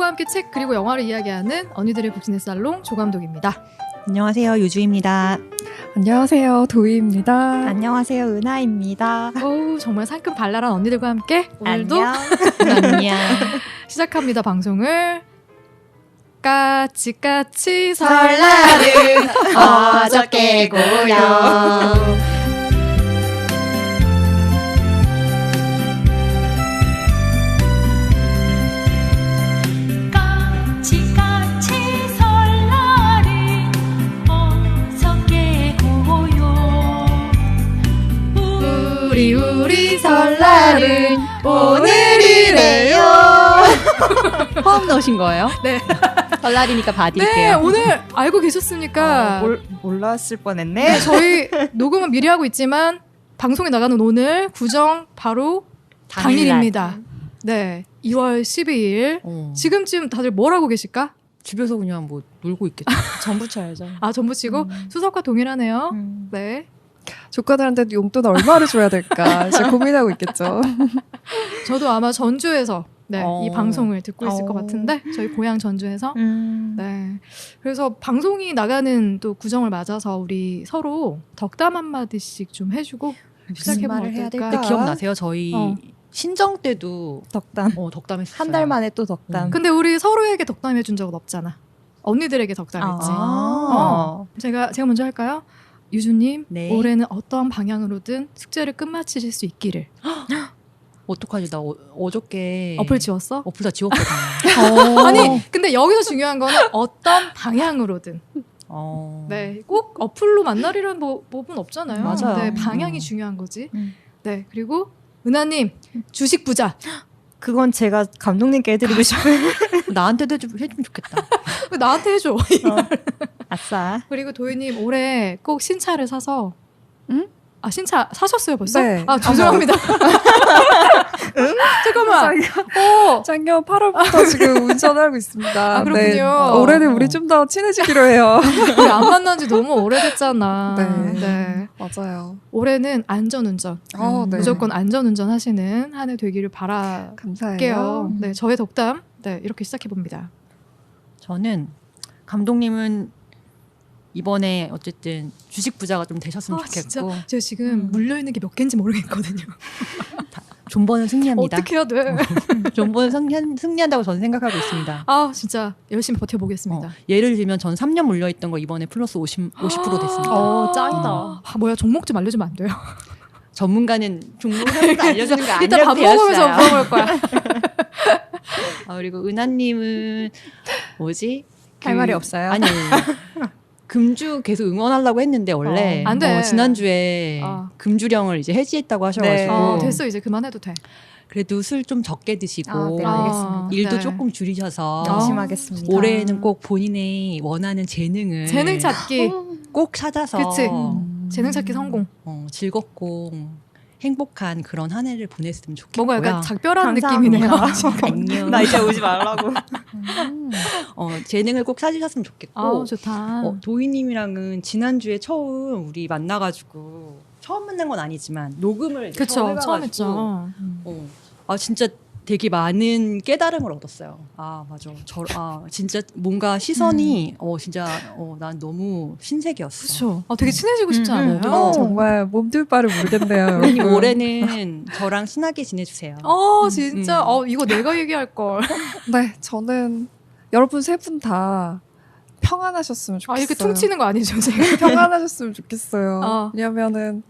언니들과 함께 책 그리고 영화를 이야기하는 언니들의 북신의 살롱 조감독입니다. 안녕하세요, 유주입니다. 안녕하세요, 도희입니다. 안녕하세요, 은하입니다. 어우, 정말 상큼발랄한 언니들과 함께 오늘도 안녕. 시작합니다. 방송을 까치까치 설날은 어저께고요. 우리 설날은 오늘이래요. 호흡 넣으신 거예요? 네. 설날이니까 네, 봐드릴게요. 오늘 알고 계셨습니까? 몰랐을 뻔했네. 네, 저희 녹음은 미리 하고 있지만 방송에 나가는 오늘 구정 바로 당일입니다. 네, 2월 12일. 지금쯤 다들 뭘 하고 계실까? 집에서 그냥 뭐 놀고 있겠죠. 전부 쳐야죠. 아, 전부 치고 수석과 동일하네요. 네. 조카들한테 용돈 얼마를 줘야 될까 지금 고민하고 있겠죠. 저도 아마 전주에서 이 방송을 듣고 있을 것 같은데 저희 고향 전주에서 네. 그래서 방송이 나가는 또 구정을 맞아서 우리 서로 덕담 한마디씩 좀 해주고 시작해보면 어떨까? 근데 기억나세요? 저희 신정 때도 덕담했어요. 한 달 만에 또 덕담. 근데 우리 서로에게 덕담해준 적은 없잖아. 언니들에게 덕담했지. 제가 먼저 할까요? 유주님, 네. 올해는 어떠한 방향으로든 숙제를 끝마치실 수 있기를. 어떡하지? 나 어저께 어플 지웠어? 어플 다 지웠거든요. 아니, 근데 여기서 중요한 거는 어떤 방향으로든. 네, 꼭 어플로 만나리라는 법은 없잖아요. 맞아요. 네, 방향이 중요한 거지. 네, 그리고 은하님, 주식 부자. 그건 제가 감독님께 해드리고 싶어요. 나한테도 해주면 좋겠다. 나한테 해줘. 아싸. 그리고 도희님, 올해 꼭 신차를 사서. 응? 아, 신차 사셨어요 벌써? 네. 아, 죄송합니다. 잠깐만. 작년 8월부터 지금 운전하고 있습니다. 아, 그렇군요. 네. 올해는 우리 좀 더 친해지기로 해요. 우리 안 만난 지 너무 오래됐잖아. 네. 맞아요. 올해는 안전운전. 네. 무조건 안전운전 하시는 한 해 되기를 바랄게요. 감사해요. 네, 저의 덕담. 네, 이렇게 시작해봅니다. 저는 감독님은 이번에 어쨌든 주식 부자가 좀 되셨으면 좋겠고. 진짜 제가 지금 물려있는 게 몇 개인지 모르겠거든요. 존버는 승리합니다. 어떻게 해야 돼? 존버는 승리한다고 저는 생각하고 있습니다. 아, 진짜 열심히 버텨보겠습니다. 예를 들면 전 3년 물려있던 거 이번에 플러스 50% 됐습니다. 짱이다. 아, 뭐야, 종목 좀 알려주면 안 돼요? 전문가는 종목 하는 거 알려주는 거 아니라고 이따 밥 먹으면서 물어볼 거야. 그리고 은하님은 뭐지? 할 말이 없어요? 아니 금주 계속 응원하려고 했는데 원래 안 돼. 지난주에 금주령을 이제 해지했다고 하셔가지고 됐어, 이제 그만해도 돼. 그래도 술 좀 적게 드시고 네, 알겠습니다. 일도 네. 조금 줄이셔서 명심하겠습니다. 올해는 꼭 본인의 원하는 재능을 재능 찾기. 꼭 찾아서 그치. 재능 찾기 성공. 즐겁고 행복한 그런 한 해를 보냈으면 좋겠고요. 뭔가 약간 작별하는 감사합니다. 느낌이네요. 안녕. 나 이제 오지 말라고. 재능을 꼭 찾으셨으면 좋겠고. 아, 좋다. 도희님이랑은 지난주에 처음 우리 만나가지고 처음 만난 건 아니지만 녹음을 그쵸, 처음 해봐가지고 처음 했죠. 진짜 되게 많은 깨달음을 얻었어요. 아, 맞아. 진짜 뭔가 시선이 진짜 난 너무 신세계였어. 그렇죠. 되게 친해지고 싶지 않아요? 정말 몸둘 바를 모르겠네요. 우리 여러분. 올해는 저랑 친하게 지내주세요. 진짜. 이거 내가 얘기할 걸. 네, 저는 여러분 세 분 다 평안하셨으면 좋겠어요. 이렇게 퉁치는 거 아니죠, 제가? 평안하셨으면 좋겠어요. 왜냐면은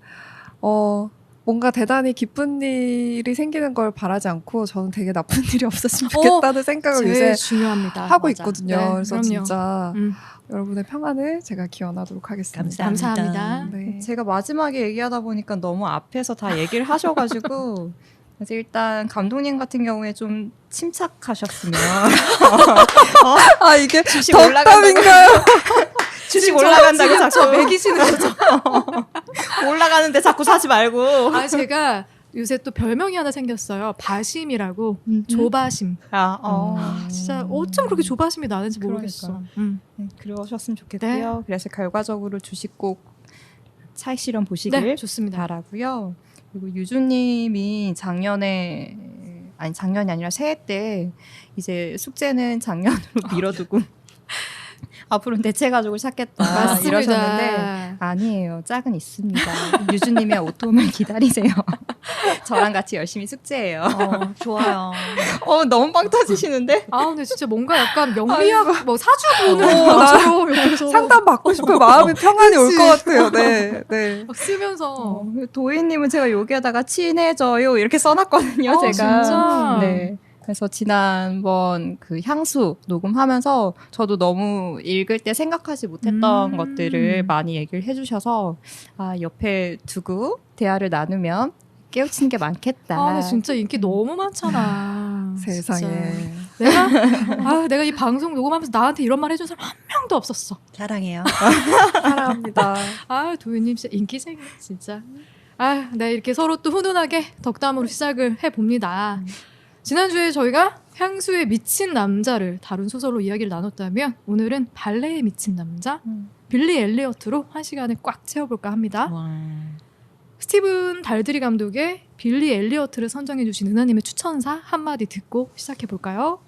뭔가 대단히 기쁜 일이 생기는 걸 바라지 않고 저는 되게 나쁜 일이 없었으면 좋겠다는 생각을 요새 중요합니다. 하고 맞아. 있거든요. 네, 그래서 그럼요. 진짜 여러분의 평안을 제가 기원하도록 하겠습니다. 감사합니다. 네. 제가 마지막에 얘기하다 보니까 너무 앞에서 다 얘기를 하셔가지고 그래서 일단 감독님 같은 경우에 좀 침착하셨으면 이게 주식 덕담인가요? 주식 올라간다고 자꾸 매기시는 거죠. 올라가는데 자꾸 사지 말고. 제가 요새 또 별명이 하나 생겼어요. 바심이라고. 조바심. 진짜 어쩜 그렇게 조바심이 나는지 모르겠어. 네, 그러셨으면 좋겠고요. 네. 그래서 결과적으로 주식 꼭 차익 실현 보시길 좋습니다. 바라고요. 그리고 유주님이 작년에 아니 작년이 아니라 새해 때 이제 숙제는 작년으로 미뤄두고 앞으로는 대체 가족을 찾겠다 맞습니다. 이러셨는데 아니에요. 짝은 있습니다. 유주님의 오토움을 기다리세요. 저랑 같이 열심히 숙제해요. 좋아요. 너무 빵 터지시는데? 아 근데 진짜 뭔가 약간 명리학 뭐 사주 보는 것처럼 옆에서 상담 받고 싶고 마음의 평안이 올 것 같아요. 네, 네. 막 쓰면서 도희님은 제가 여기에다가 친해져요 이렇게 써놨거든요. 제가. 진짜? 네. 그래서 지난번 그 향수 녹음하면서 저도 너무 읽을 때 생각하지 못했던 것들을 많이 얘기를 해주셔서 옆에 두고 대화를 나누면 깨우치는 게 많겠다. 근데 진짜 인기 너무 많잖아. 세상에. 내가 이 방송 녹음하면서 나한테 이런 말 해준 사람 한 명도 없었어. 사랑해요. 사랑합니다. 도윤님 진짜 인기쟁이 진짜. 네 이렇게 서로 또 훈훈하게 덕담으로 시작을 해봅니다. 지난주에 저희가 향수에 미친 남자를 다룬 소설로 이야기를 나눴다면 오늘은 발레에 미친 남자 빌리 엘리어트로 한 시간을 꽉 채워볼까 합니다. 와. 스티븐 달드리 감독의 빌리 엘리어트를 선정해 주신 은하님의 추천사 한마디 듣고 시작해볼까요?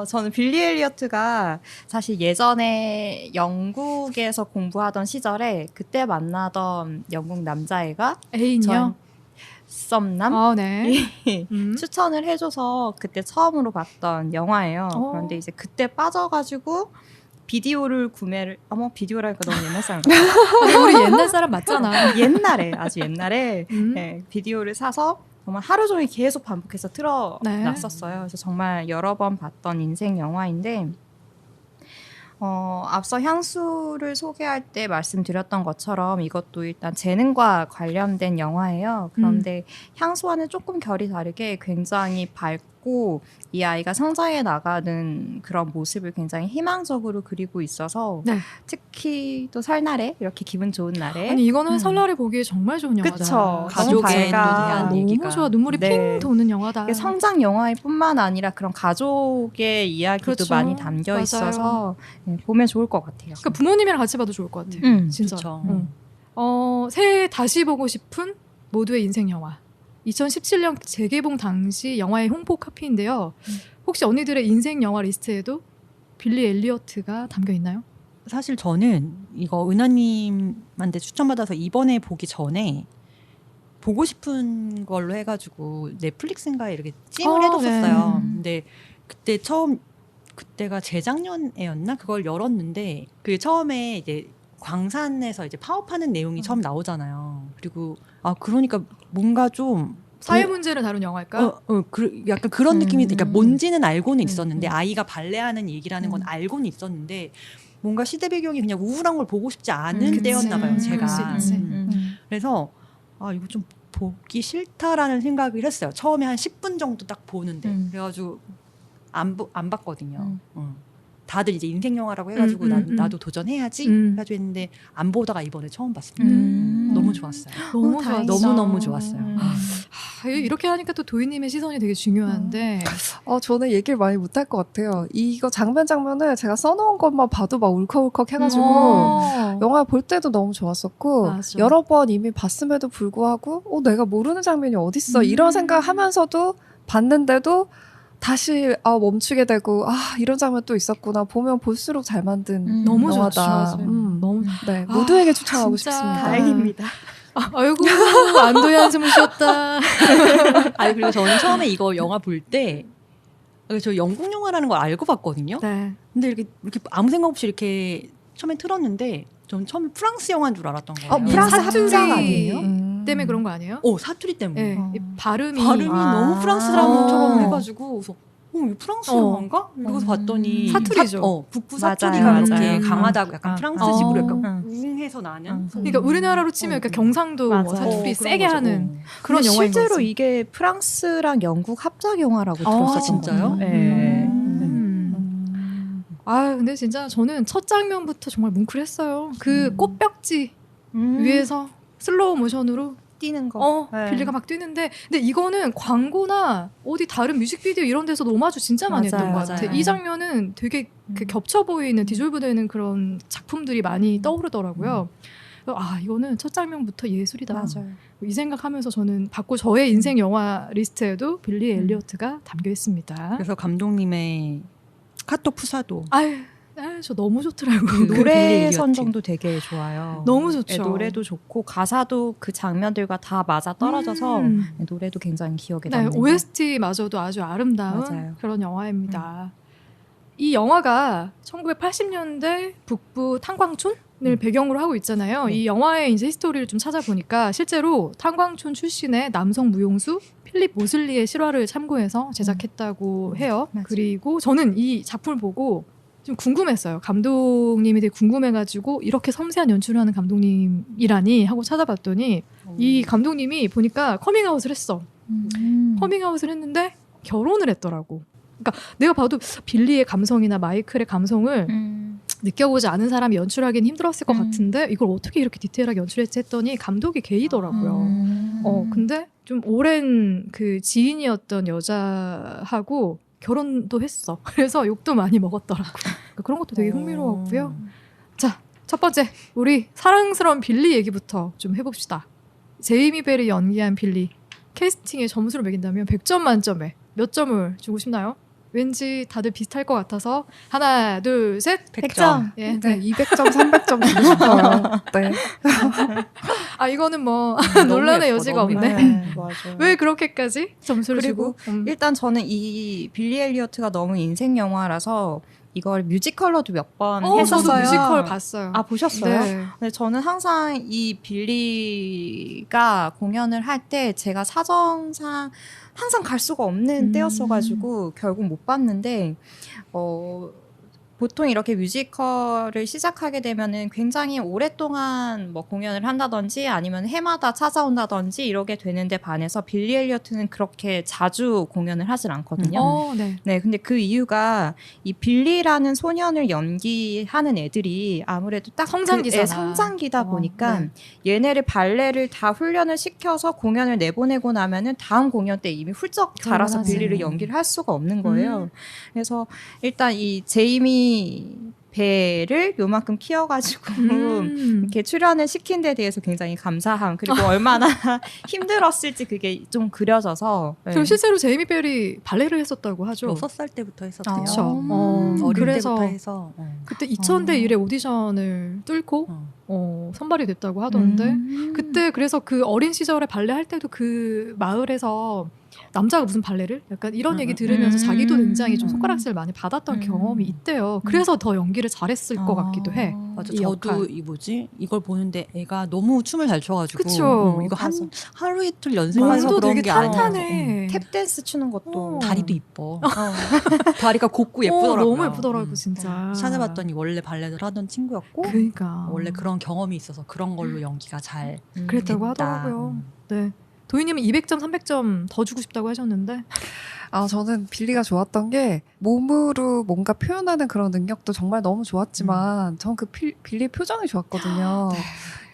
저는 빌리 엘리어트가 사실 예전에 영국에서 공부하던 시절에 그때 만나던 영국 남자애가 애인이요? 썸남 네. 추천을 해줘서 그때 처음으로 봤던 영화예요. 그런데 이제 그때 빠져가지고 비디오를 구매를 비디오라니까 너무 옛날 사람 같아. 우리 옛날 사람 맞잖아. 옛날에 아주 옛날에 네, 비디오를 사서 정말 하루 종일 계속 반복해서 틀어놨었어요. 그래서 정말 여러 번 봤던 인생 영화인데 앞서 향수를 소개할 때 말씀드렸던 것처럼 이것도 일단 재능과 관련된 영화예요. 그런데 향수와는 조금 결이 다르게 굉장히 밝고 이 아이가 성장해 나가는 그런 모습을 굉장히 희망적으로 그리고 있어서 특히 또 설날에 이렇게 기분 좋은 날에 아니 이거는 설날에 보기에 정말 좋은 영화다. 그쵸. 가족에 대한 너무 얘기가 좋아. 눈물이 핑 도는 영화다. 성장 영화일 뿐만 아니라 그런 가족의 이야기도 그렇죠. 많이 담겨 맞아요. 있어서 보면 좋을 것 같아요. 그러니까 부모님이랑 같이 봐도 좋을 것 같아요. 진짜. 그쵸. 새해 다시 보고 싶은 모두의 인생 영화. 2017년 재개봉 당시 영화의 홍보 카피인데요. 혹시 언니들의 인생 영화 리스트에도 빌리 엘리어트가 담겨 있나요? 사실 저는 이거 은하님한테 추천받아서 이번에 보기 전에 보고 싶은 걸로 해가지고 넷플릭스인가에 이렇게 찜을 해뒀었어요. 근데 그때가 재작년에였나? 그걸 열었는데 그 처음에 이제 광산에서 이제 파업하는 내용이 처음 나오잖아요. 그리고 그러니까 뭔가 좀 사회 문제를 다룬 영화일까? 약간 그런 느낌이, 그러니까 뭔지는 알고는 있었는데 아이가 발레하는 얘기라는 건 알고는 있었는데 뭔가 시대 배경이 그냥 우울한 걸 보고 싶지 않은 때였나 봐요, 제가. 그래서 이거 좀 보기 싫다라는 생각을 했어요. 처음에 한 10분 정도 딱 보는데 그래가지고 안 봤거든요. 다들 이제 인생 영화라고 해가지고 나도 도전해야지 해가지고 했는데 안 보다가 이번에 처음 봤습니다. 너무 좋았어요. 너무 좋았어요. 이렇게 하니까 또 도희님의 시선이 되게 중요한데 저는 얘기를 많이 못할 것 같아요. 이거 장면을 제가 써놓은 것만 봐도 막 울컥울컥 해가지고 영화 볼 때도 너무 좋았었고 맞아. 여러 번 이미 봤음에도 불구하고 내가 모르는 장면이 어딨어 이런 생각하면서도 봤는데도 다시 멈추게 되고 이런 장면 또 있었구나. 보면 볼수록 잘 만든 너무 영화다. 너무 네, 모두에게 추천하고 진짜 싶습니다. 다행입니다. 아이고 안도의 한숨을 쉬었다. 그리고 저는 처음에 이거 영화 볼 때 저 영국 영화라는 걸 알고 봤거든요. 네. 근데 이렇게 아무 생각 없이 이렇게 처음에 틀었는데 전 처음에 프랑스 영화인 줄 알았던 거예요. 프랑스 사투리 합작 아니에요? 때문에 그런 거 아니에요? 사투리 때문에. 네. 이 발음이 너무 프랑스 사람처럼 해가지고 그래서 이거 프랑스 영화인가? 이러고서 봤더니 사투리죠. 북부 맞아요, 사투리가 맞아요. 이렇게 강하다고 약간 프랑스식으로 어. 약간 우웅해서 나는. 그러니까 우리나라로 치면 그러니까 경상도 뭐 맞아요. 사투리 그런 세게 거죠. 하는 그런 영화인 실제로 거지. 이게 프랑스랑 영국 합작 영화라고 들었었거든요. 진짜요? 네. 근데 진짜 저는 첫 장면부터 정말 뭉클했어요. 그 꽃벽지 위에서 슬로우 모션으로 뛰는 거. 빌리가 막 뛰는데 근데 이거는 광고나 어디 다른 뮤직비디오 이런 데서 오마주 진짜 많이 했던 것 같아. 맞아요. 이 장면은 되게 그 겹쳐 보이는 디졸브되는 그런 작품들이 많이 떠오르더라고요. 이거는 첫 장면부터 예술이다. 맞아요. 이 생각하면서 저는 받고 저의 인생 영화 리스트에도 빌리 엘리어트가 담겨 있습니다. 그래서 감독님의 카톡 푸사도 저 너무 좋더라고요. 그 노래 선정도 되게 좋아요. 너무 좋죠. 네, 노래도 좋고 가사도 그 장면들과 다 맞아 떨어져서 노래도 굉장히 기억에 남는. OST마저도 아주 아름다운 맞아요. 그런 영화입니다. 이 영화가 1980년대 북부 탄광촌을 배경으로 하고 있잖아요. 네. 이 영화의 이제 히스토리를 좀 찾아보니까 실제로 탄광촌 출신의 남성 무용수 필립 모슬리의 실화를 참고해서 제작했다고 해요. 맞아요. 그리고 저는 이 작품을 보고 좀 궁금했어요. 감독님이 되게 궁금해가지고 이렇게 섬세한 연출을 하는 감독님이라니 하고 찾아봤더니 이 감독님이 보니까 커밍아웃을 했어. 커밍아웃을 했는데 결혼을 했더라고. 그러니까 내가 봐도 빌리의 감성이나 마이클의 감성을 느껴보지 않은 사람이 연출하기는 힘들었을 것 같은데 이걸 어떻게 이렇게 디테일하게 연출했지 했더니 감독이 게이더라고요. 근데 좀 오랜 그 지인이었던 여자하고 결혼도 했어. 그래서 욕도 많이 먹었더라고요. 그러니까 그런 것도 되게 흥미로웠고요. 자, 첫 번째 우리 사랑스러운 빌리 얘기부터 좀 해봅시다. 제이미 벨이 연기한 빌리 캐스팅에 점수를 매긴다면 100점 만점에 몇 점을 주고 싶나요? 왠지 다들 비슷할 것 같아서 하나, 둘, 셋 100점. 예. 네, 200점, 300점 주고 싶어요. 네. 이거는 뭐 너무 논란의 예뻐, 여지가 너무 없네. 맞아요. 왜 그렇게까지 점수를 그리고 주고? 일단 저는 이 빌리 엘리어트가 너무 인생 영화라서 이걸 뮤지컬로도 몇 번 저도 했었어요. 뮤지컬 봤어요. 아, 보셨어요? 네. 근데 저는 항상 이 빌리가 공연을 할 때 제가 사정상 항상 갈 수가 없는 때였어가지고 결국 못 봤는데 보통 이렇게 뮤지컬을 시작하게 되면은 굉장히 오랫동안 뭐 공연을 한다든지 아니면 해마다 찾아온다든지 이러게 되는데 반해서 빌리 엘리어트는 그렇게 자주 공연을 하질 않거든요. 네. 네, 근데 그 이유가 이 빌리라는 소년을 연기하는 애들이 아무래도 딱 성장기잖아. 성장기다 보니까 네. 얘네를 발레를 다 훈련을 시켜서 공연을 내보내고 나면은 다음 공연 때 이미 훌쩍 자라서 그만하지. 빌리를 연기를 할 수가 없는 거예요. 그래서 일단 이 제이미 배를 요만큼 키워가지고 이렇게 출연을 시킨 데 대해서 굉장히 감사함 그리고 얼마나 힘들었을지 그게 좀 그려져서 그리고 실제로 제이미 벨이 발레를 했었다고 하죠. 6살 때부터 했었대요. 그렇죠. 어릴 그래서 때부터 해서 그때 2000대 1의 오디션을 뚫고 선발이 됐다고 하던데 그때 그래서 그 어린 시절에 발레 할 때도 그 마을에서 남자가 무슨 발레를? 약간 이런 얘기 들으면서 자기도 굉장히 좀 손가락질 많이 받았던 경험이 있대요. 그래서 더 연기를 잘했을 것 같기도 해. 맞아. 이 저도 역할. 이걸 보는데 애가 너무 춤을 잘 춰가지고 그쵸. 이거 맞아. 하루 이틀 연습해서 몸도 그런 되게 게 아니야. 탄탄해. 탭댄스 추는 것도 다리도 이뻐. 다리가 곱고 예쁘더라고요. 너무 예쁘더라고 진짜. 찾아봤더니 원래 발레를 하던 친구였고 그러니까 원래 그런 경험이 있어서 그런 걸로 연기가 잘 그랬다고 됐다. 하더라고요. 네. 도희님은 200점, 300점 더 주고 싶다고 하셨는데 저는 빌리가 좋았던 게 몸으로 뭔가 표현하는 그런 능력도 정말 너무 좋았지만 전 그 빌리 표정이 좋았거든요.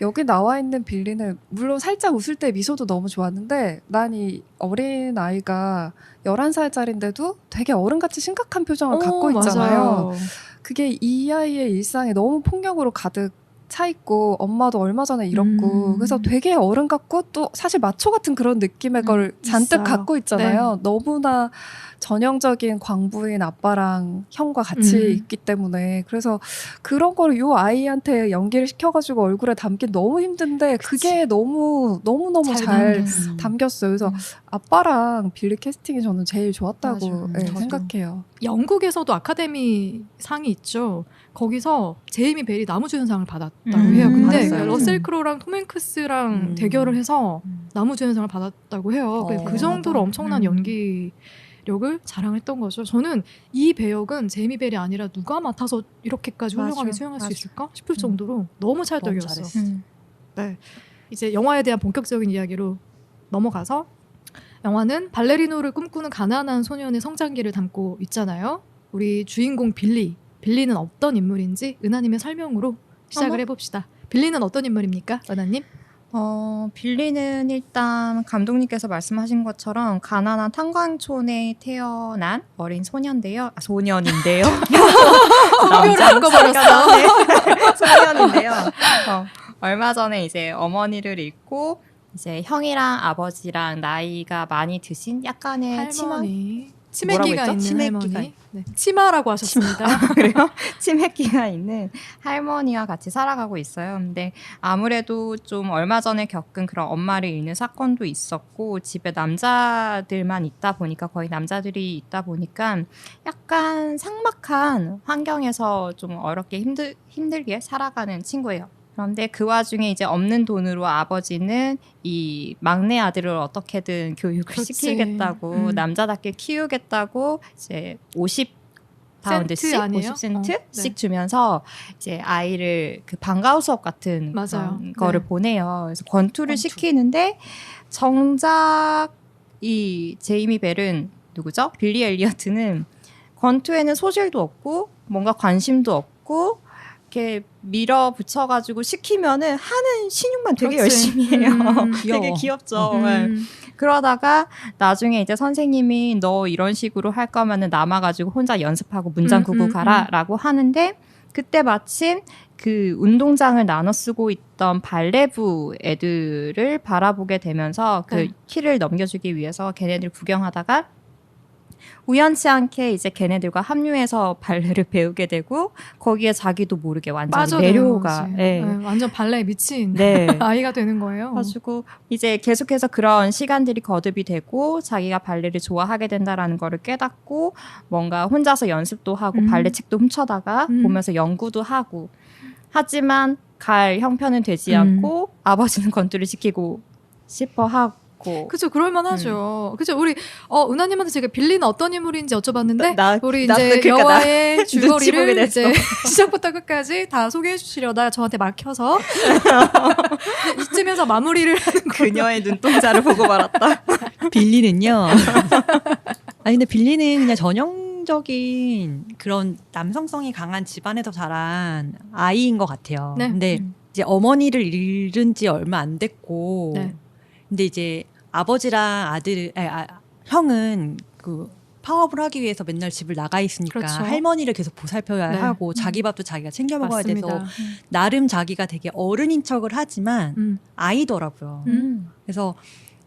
여기 나와 있는 빌리는 물론 살짝 웃을 때 미소도 너무 좋았는데 난 이 어린 아이가 11살짜리인데도 되게 어른같이 심각한 표정을 갖고 있잖아요. 맞아요. 그게 이 아이의 일상에 너무 폭력으로 가득 차 있고 엄마도 얼마 전에 잃었고 그래서 되게 어른 같고 또 사실 마초 같은 그런 느낌의 걸 잔뜩 있어요. 갖고 있잖아요. 너무나 전형적인 광부인 아빠랑 형과 같이 있기 때문에 그래서 그런 거를 요 아이한테 연기를 시켜가지고 얼굴에 담긴 너무 힘든데 그게 너무 잘 담겼어요. 그래서 아빠랑 빌리 캐스팅이 저는 제일 좋았다고 생각해요. 영국에서도 아카데미 상이 있죠. 거기서 제이미 벨이 나무주연상을 받았다고 해요. 근데 받았어요. 러셀 크로랑 톰 행크스랑 대결을 해서 나무주연상을 받았다고 해요. 그 정도로 엄청난 연기력을 자랑했던 거죠. 저는 이 배역은 제이미 벨이 아니라 누가 맡아서 이렇게까지 훌륭하게 수행할 수 있을까 싶을 정도로 너무 찰떡이었어. 네. 이제 영화에 대한 본격적인 이야기로 넘어가서 영화는 발레리노를 꿈꾸는 가난한 소년의 성장기를 담고 있잖아요. 우리 주인공 빌리는 어떤 인물인지 은하님의 설명으로 시작을 해봅시다. 빌리는 어떤 인물입니까, 은하님? 빌리는 일단 감독님께서 말씀하신 것처럼 가난한 탄광촌에 태어난 어린 소년인데요. 성별을 바꿔버렸어. 소년인데요. 얼마 전에 이제 어머니를 잃고 이제 형이랑 아버지랑 나이가 많이 드신 약간의 할머니. 뭐라고 치매기가 했죠? 있는 치매기가 할머니. 네. 치마라고 하셨습니다. 그래요? 치매기가 있는 할머니와 같이 살아가고 있어요. 근데 아무래도 좀 얼마 전에 겪은 그런 엄마를 잃는 사건도 있었고 집에 남자들만 있다 보니까 거의 남자들이 있다 보니까 약간 삭막한 환경에서 좀 어렵게 힘들게 살아가는 친구예요. 그런데 그 와중에 이제 없는 돈으로 아버지는 이 막내 아들을 어떻게든 교육을 그렇지. 시키겠다고 남자답게 키우겠다고 이제 50파운드씩 센트 아니에요? 50센트씩 네. 주면서 이제 아이를 그 방과후 수업 같은 맞아요. 그런 거를 네. 보내요. 그래서 권투를 권투. 시키는데 정작 이 제이미 벨은 누구죠? 빌리 엘리어트는 권투에는 소질도 없고 뭔가 관심도 없고 이렇게 밀어붙여가지고 시키면은 하는 신용만 되게 그렇지. 열심히 해요. 귀여워. 되게 귀엽죠. 네. 그러다가 나중에 이제 선생님이 너 이런 식으로 할 거면은 남아가지고 혼자 연습하고 문장 구구 가라라고 하는데 그때 마침 그 운동장을 나눠 쓰고 있던 발레부 애들을 바라보게 되면서 그 네. 키를 넘겨주기 위해서 걔네들 구경하다가 우연치 않게 이제 걔네들과 합류해서 발레를 배우게 되고 거기에 자기도 모르게 완전 빠져드는 내려가. 거지. 네. 네, 완전 발레에 미친 네. 아이가 되는 거예요. 가지고 이제 계속해서 그런 시간들이 거듭이 되고 자기가 발레를 좋아하게 된다라는 거를 깨닫고 뭔가 혼자서 연습도 하고 발레 책도 훔쳐다가 보면서 연구도 하고 하지만 갈 형편은 되지 않고 아버지는 권투를 시키고 싶어 하고 그죠, 그럴만하죠. 그죠, 우리 은하님한테 제가 빌리는 어떤 인물인지 여쭤봤는데 우리 나 이제 그러니까 영화의 눈치 보게 줄거리를 됐어. 이제 시작부터 끝까지 다 소개해 주시려다 저한테 막혀서 이쯤에서 마무리를 하는 거. 그녀의 눈동자를 보고 말았다. 빌리는요. 아니 근데 빌리는 그냥 전형적인 그런 남성성이 강한 집안에서 자란 아이인 것 같아요. 네. 근데 이제 어머니를 잃은 지 얼마 안 됐고, 네. 근데 이제 아버지랑 형은 그 파업을 하기 위해서 맨날 집을 나가 있으니까 그렇죠. 할머니를 계속 보살펴야 네. 하고 자기 밥도 자기가 챙겨 먹어야 맞습니다. 돼서 나름 자기가 되게 어른인 척을 하지만 아이더라고요. 그래서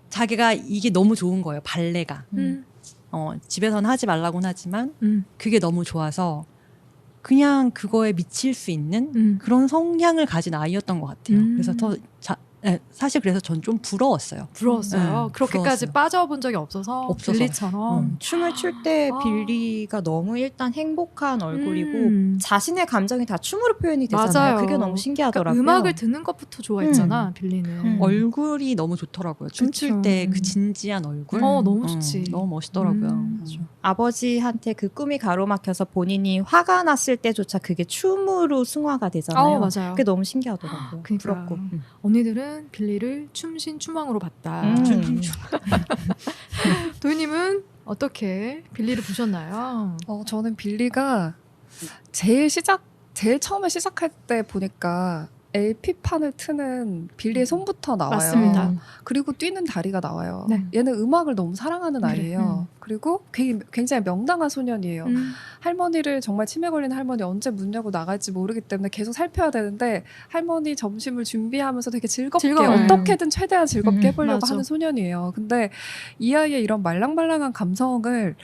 자기가 이게 너무 좋은 거예요. 발레가. 집에서는 하지 말라고는 하지만 그게 너무 좋아서 그냥 그거에 미칠 수 있는 그런 성향을 가진 아이였던 것 같아요. 그래서 사실 그래서 전 좀 부러웠어요. 부러웠어요. 그렇게까지 부러웠어요. 빠져본 적이 없어서 빌리처럼. 춤을 출 때 빌리가 너무 일단 행복한 얼굴이고 자신의 감정이 다 춤으로 표현이 되잖아요. 맞아요. 그게 너무 신기하더라고요. 그러니까 음악을 듣는 것부터 좋아했잖아, 빌리는. 얼굴이 너무 좋더라고요. 춤출 때 그 진지한 얼굴. 너무 좋지. 너무 멋있더라고요. 아버지한테 그 꿈이 가로막혀서 본인이 화가 났을 때조차 그게 춤으로 승화가 되잖아요. 맞아요. 그게 너무 신기하더라고요. 그러니까. 부럽고. 언니들은 빌리를 춤신추망으로 봤다. 도희님은 어떻게 빌리를 보셨나요? 저는 빌리가 제일 처음에 시작할 때 보니까 LP판을 트는 빌리의 손부터 나와요. 맞습니다. 그리고 뛰는 다리가 나와요. 네. 얘는 음악을 너무 사랑하는 아이예요. 그리고 굉장히 명당한 소년이에요. 할머니를 정말 치매 걸린 할머니 언제 문 열고 나갈지 모르기 때문에 계속 살펴야 되는데 할머니 점심을 준비하면서 되게 즐겁게 즐거워요. 어떻게든 최대한 즐겁게 해보려고 맞아. 하는 소년이에요. 근데 이 아이의 이런 말랑말랑한 감성을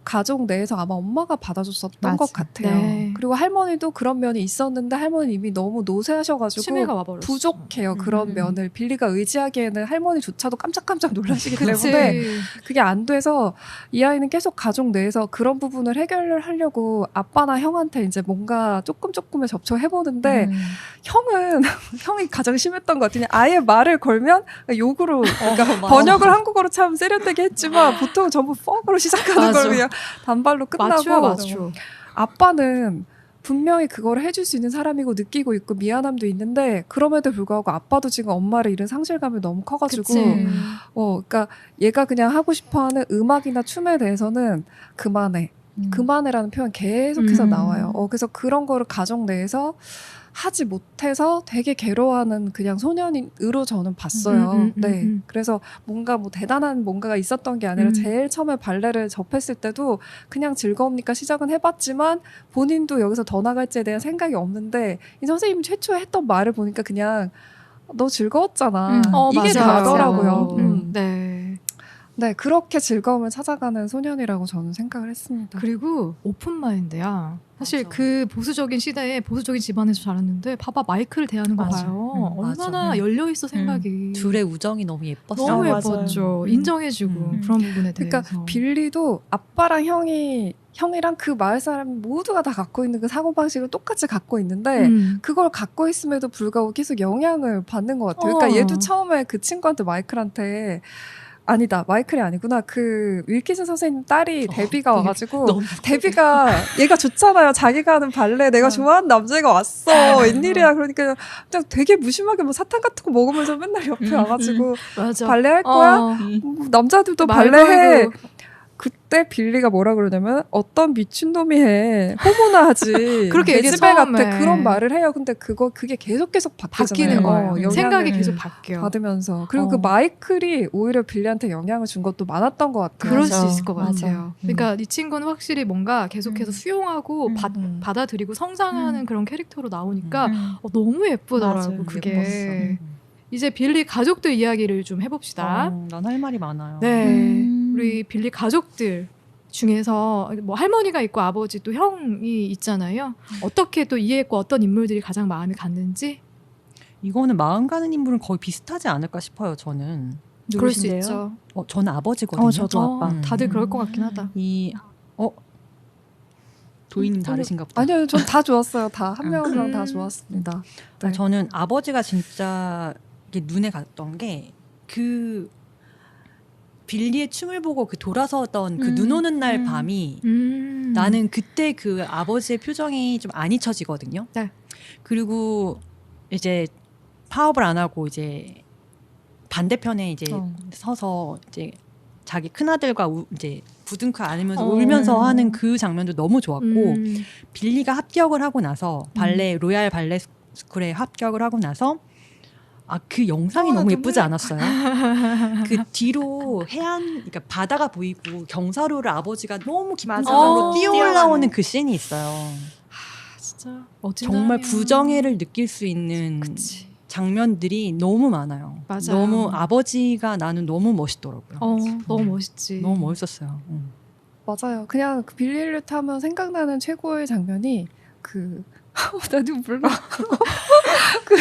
가족 내에서 아마 엄마가 받아줬었던 맞아. 것 같아요. 네. 그리고 할머니도 그런 면이 있었는데 할머니 이미 너무 노쇠하셔가지고 치매가 와버렸어. 부족해요. 그런 면을 빌리가 의지하기에는 할머니조차도 깜짝깜짝 놀라시기 그치. 때문에 그게 안 돼서 이 아이는 계속 가족 내에서 그런 부분을 해결을 하려고 아빠나 형한테 이제 뭔가 조금의 접촉해보는데 형이 가장 심했던 것 같아요. 아예 말을 걸면 욕으로 그러니까 번역을 한국어로 참 세련되게 했지만 보통 전부 퍽으로 시작하는 걸 그냥 단발로 끝나고 맞죠. 아빠는 분명히 그걸 해줄 수 있는 사람이고 느끼고 있고 미안함도 있는데 그럼에도 불구하고 아빠도 지금 엄마를 잃은 상실감이 너무 커가지고 그러니까 얘가 그냥 하고 싶어하는 음악이나 춤에 대해서는 그만해라는 표현 계속해서 나와요. 그래서 그런 거를 가정 내에서 하지 못해서 되게 괴로워하는 그냥 소년으로 저는 봤어요. 네. 그래서 뭔가 뭐 대단한 뭔가가 있었던 게 아니라 제일 처음에 발레를 접했을 때도 그냥 즐거우니까 시작은 해봤지만 본인도 여기서 더 나갈지에 대한 생각이 없는데 이 선생님이 최초에 했던 말을 보니까 그냥 너 즐거웠잖아. 이게 맞아요. 다더라고요. 네. 네, 그렇게 즐거움을 찾아가는 소년이라고 저는 생각을 했습니다. 그리고 오픈마인드야. 사실 맞아. 그 보수적인 시대에 보수적인 집안에서 자랐는데 봐봐 마이크를 대하는 거 맞아. 봐요. 얼마나 맞아. 열려있어 생각이. 둘의 우정이 너무 예뻤어. 너무 맞아요. 예뻤죠. 인정해주고 그런 부분에 대해서. 그러니까 빌리도 아빠랑 형이랑 그 마을 사람 모두가 다 갖고 있는 그 사고방식을 똑같이 갖고 있는데 그걸 갖고 있음에도 불구하고 계속 영향을 받는 것 같아요. 그러니까 얘도 처음에 그 친구한테 마이클한테 아니다 마이클이 아니구나 그 윌키슨 선생님 딸이 데비가 와가지고 데비가 얘가 좋잖아요. 자기가 하는 발레 내가 좋아하는 남자애가 왔어 웬일이야. 그러니까 그냥 되게 무심하게 뭐 사탕 같은 거 먹으면서 맨날 옆에 와가지고 맞아. 발레 할 거야? 뭐 남자들도 발레 해. 그때 빌리가 뭐라 그러냐면 어떤 미친놈이 해 호모나 하지 그렇게 계집애 같아 처음에. 그런 말을 해요. 근데 그게 계속 바뀌는 거예요. 영향을 생각이 계속 바뀌어. 받으면서 그리고 그 마이클이 오히려 빌리한테 영향을 준 것도 많았던 것 같아요. 그럴 맞아. 수 있을 것 맞아. 같아요. 그러니까 이 친구는 확실히 뭔가 계속해서 수용하고 받아들이고 성장하는 그런 캐릭터로 나오니까 너무 예쁘더라고. 맞아요. 그게. 예뻤어. 이제 빌리 가족들 이야기를 좀 해봅시다. 난 할 말이 많아요. 네, 우리 빌리 가족들 중에서 뭐 할머니가 있고 아버지 또 형이 있잖아요. 어떻게 또 이해했고 어떤 인물들이 가장 마음에 갔는지. 이거는 마음 가는 인물은 거의 비슷하지 않을까 싶어요. 저는. 그럴 수 누구신데요? 있죠. 저는 아버지거든요. 저도 아빠. 다들 그럴 것 같긴 하다. 도인님 다르신가 보다. 아니요, 전 다 좋았어요. 다 한 명이랑 다 좋았습니다. 네. 저는 아버지가 진짜 이게 눈에 갔던 게 그 빌리의 춤을 보고 그 돌아서던 그 눈 오는 날 밤이 나는 그때 그 아버지의 표정이 좀 안 잊혀지거든요. 네. 그리고 이제 파업을 안 하고 이제 반대편에 이제 서서 이제 자기 큰아들과 이제 부둥켜 안으면서 울면서 하는 그 장면도 너무 좋았고 빌리가 합격을 하고 나서 로얄 발레 스쿨에 합격을 하고 나서 그 영상이 너무 예쁘지 않았어요? 그 뒤로 그러니까 바다가 보이고 경사로를 아버지가 너무 깊은 감정으로 뛰어올라오는 그 씬이 있어요. 진짜 멋진 정말 사람이야. 부정애를 느낄 수 있는 장면들이 너무 많아요. 맞아요. 너무 아버지가 나는 너무 멋있더라고요. 너무 멋있지. 너무 멋있었어요. 맞아요. 그냥 그 빌리 엘리엇 하면 생각나는 최고의 장면이 나도 몰라. 그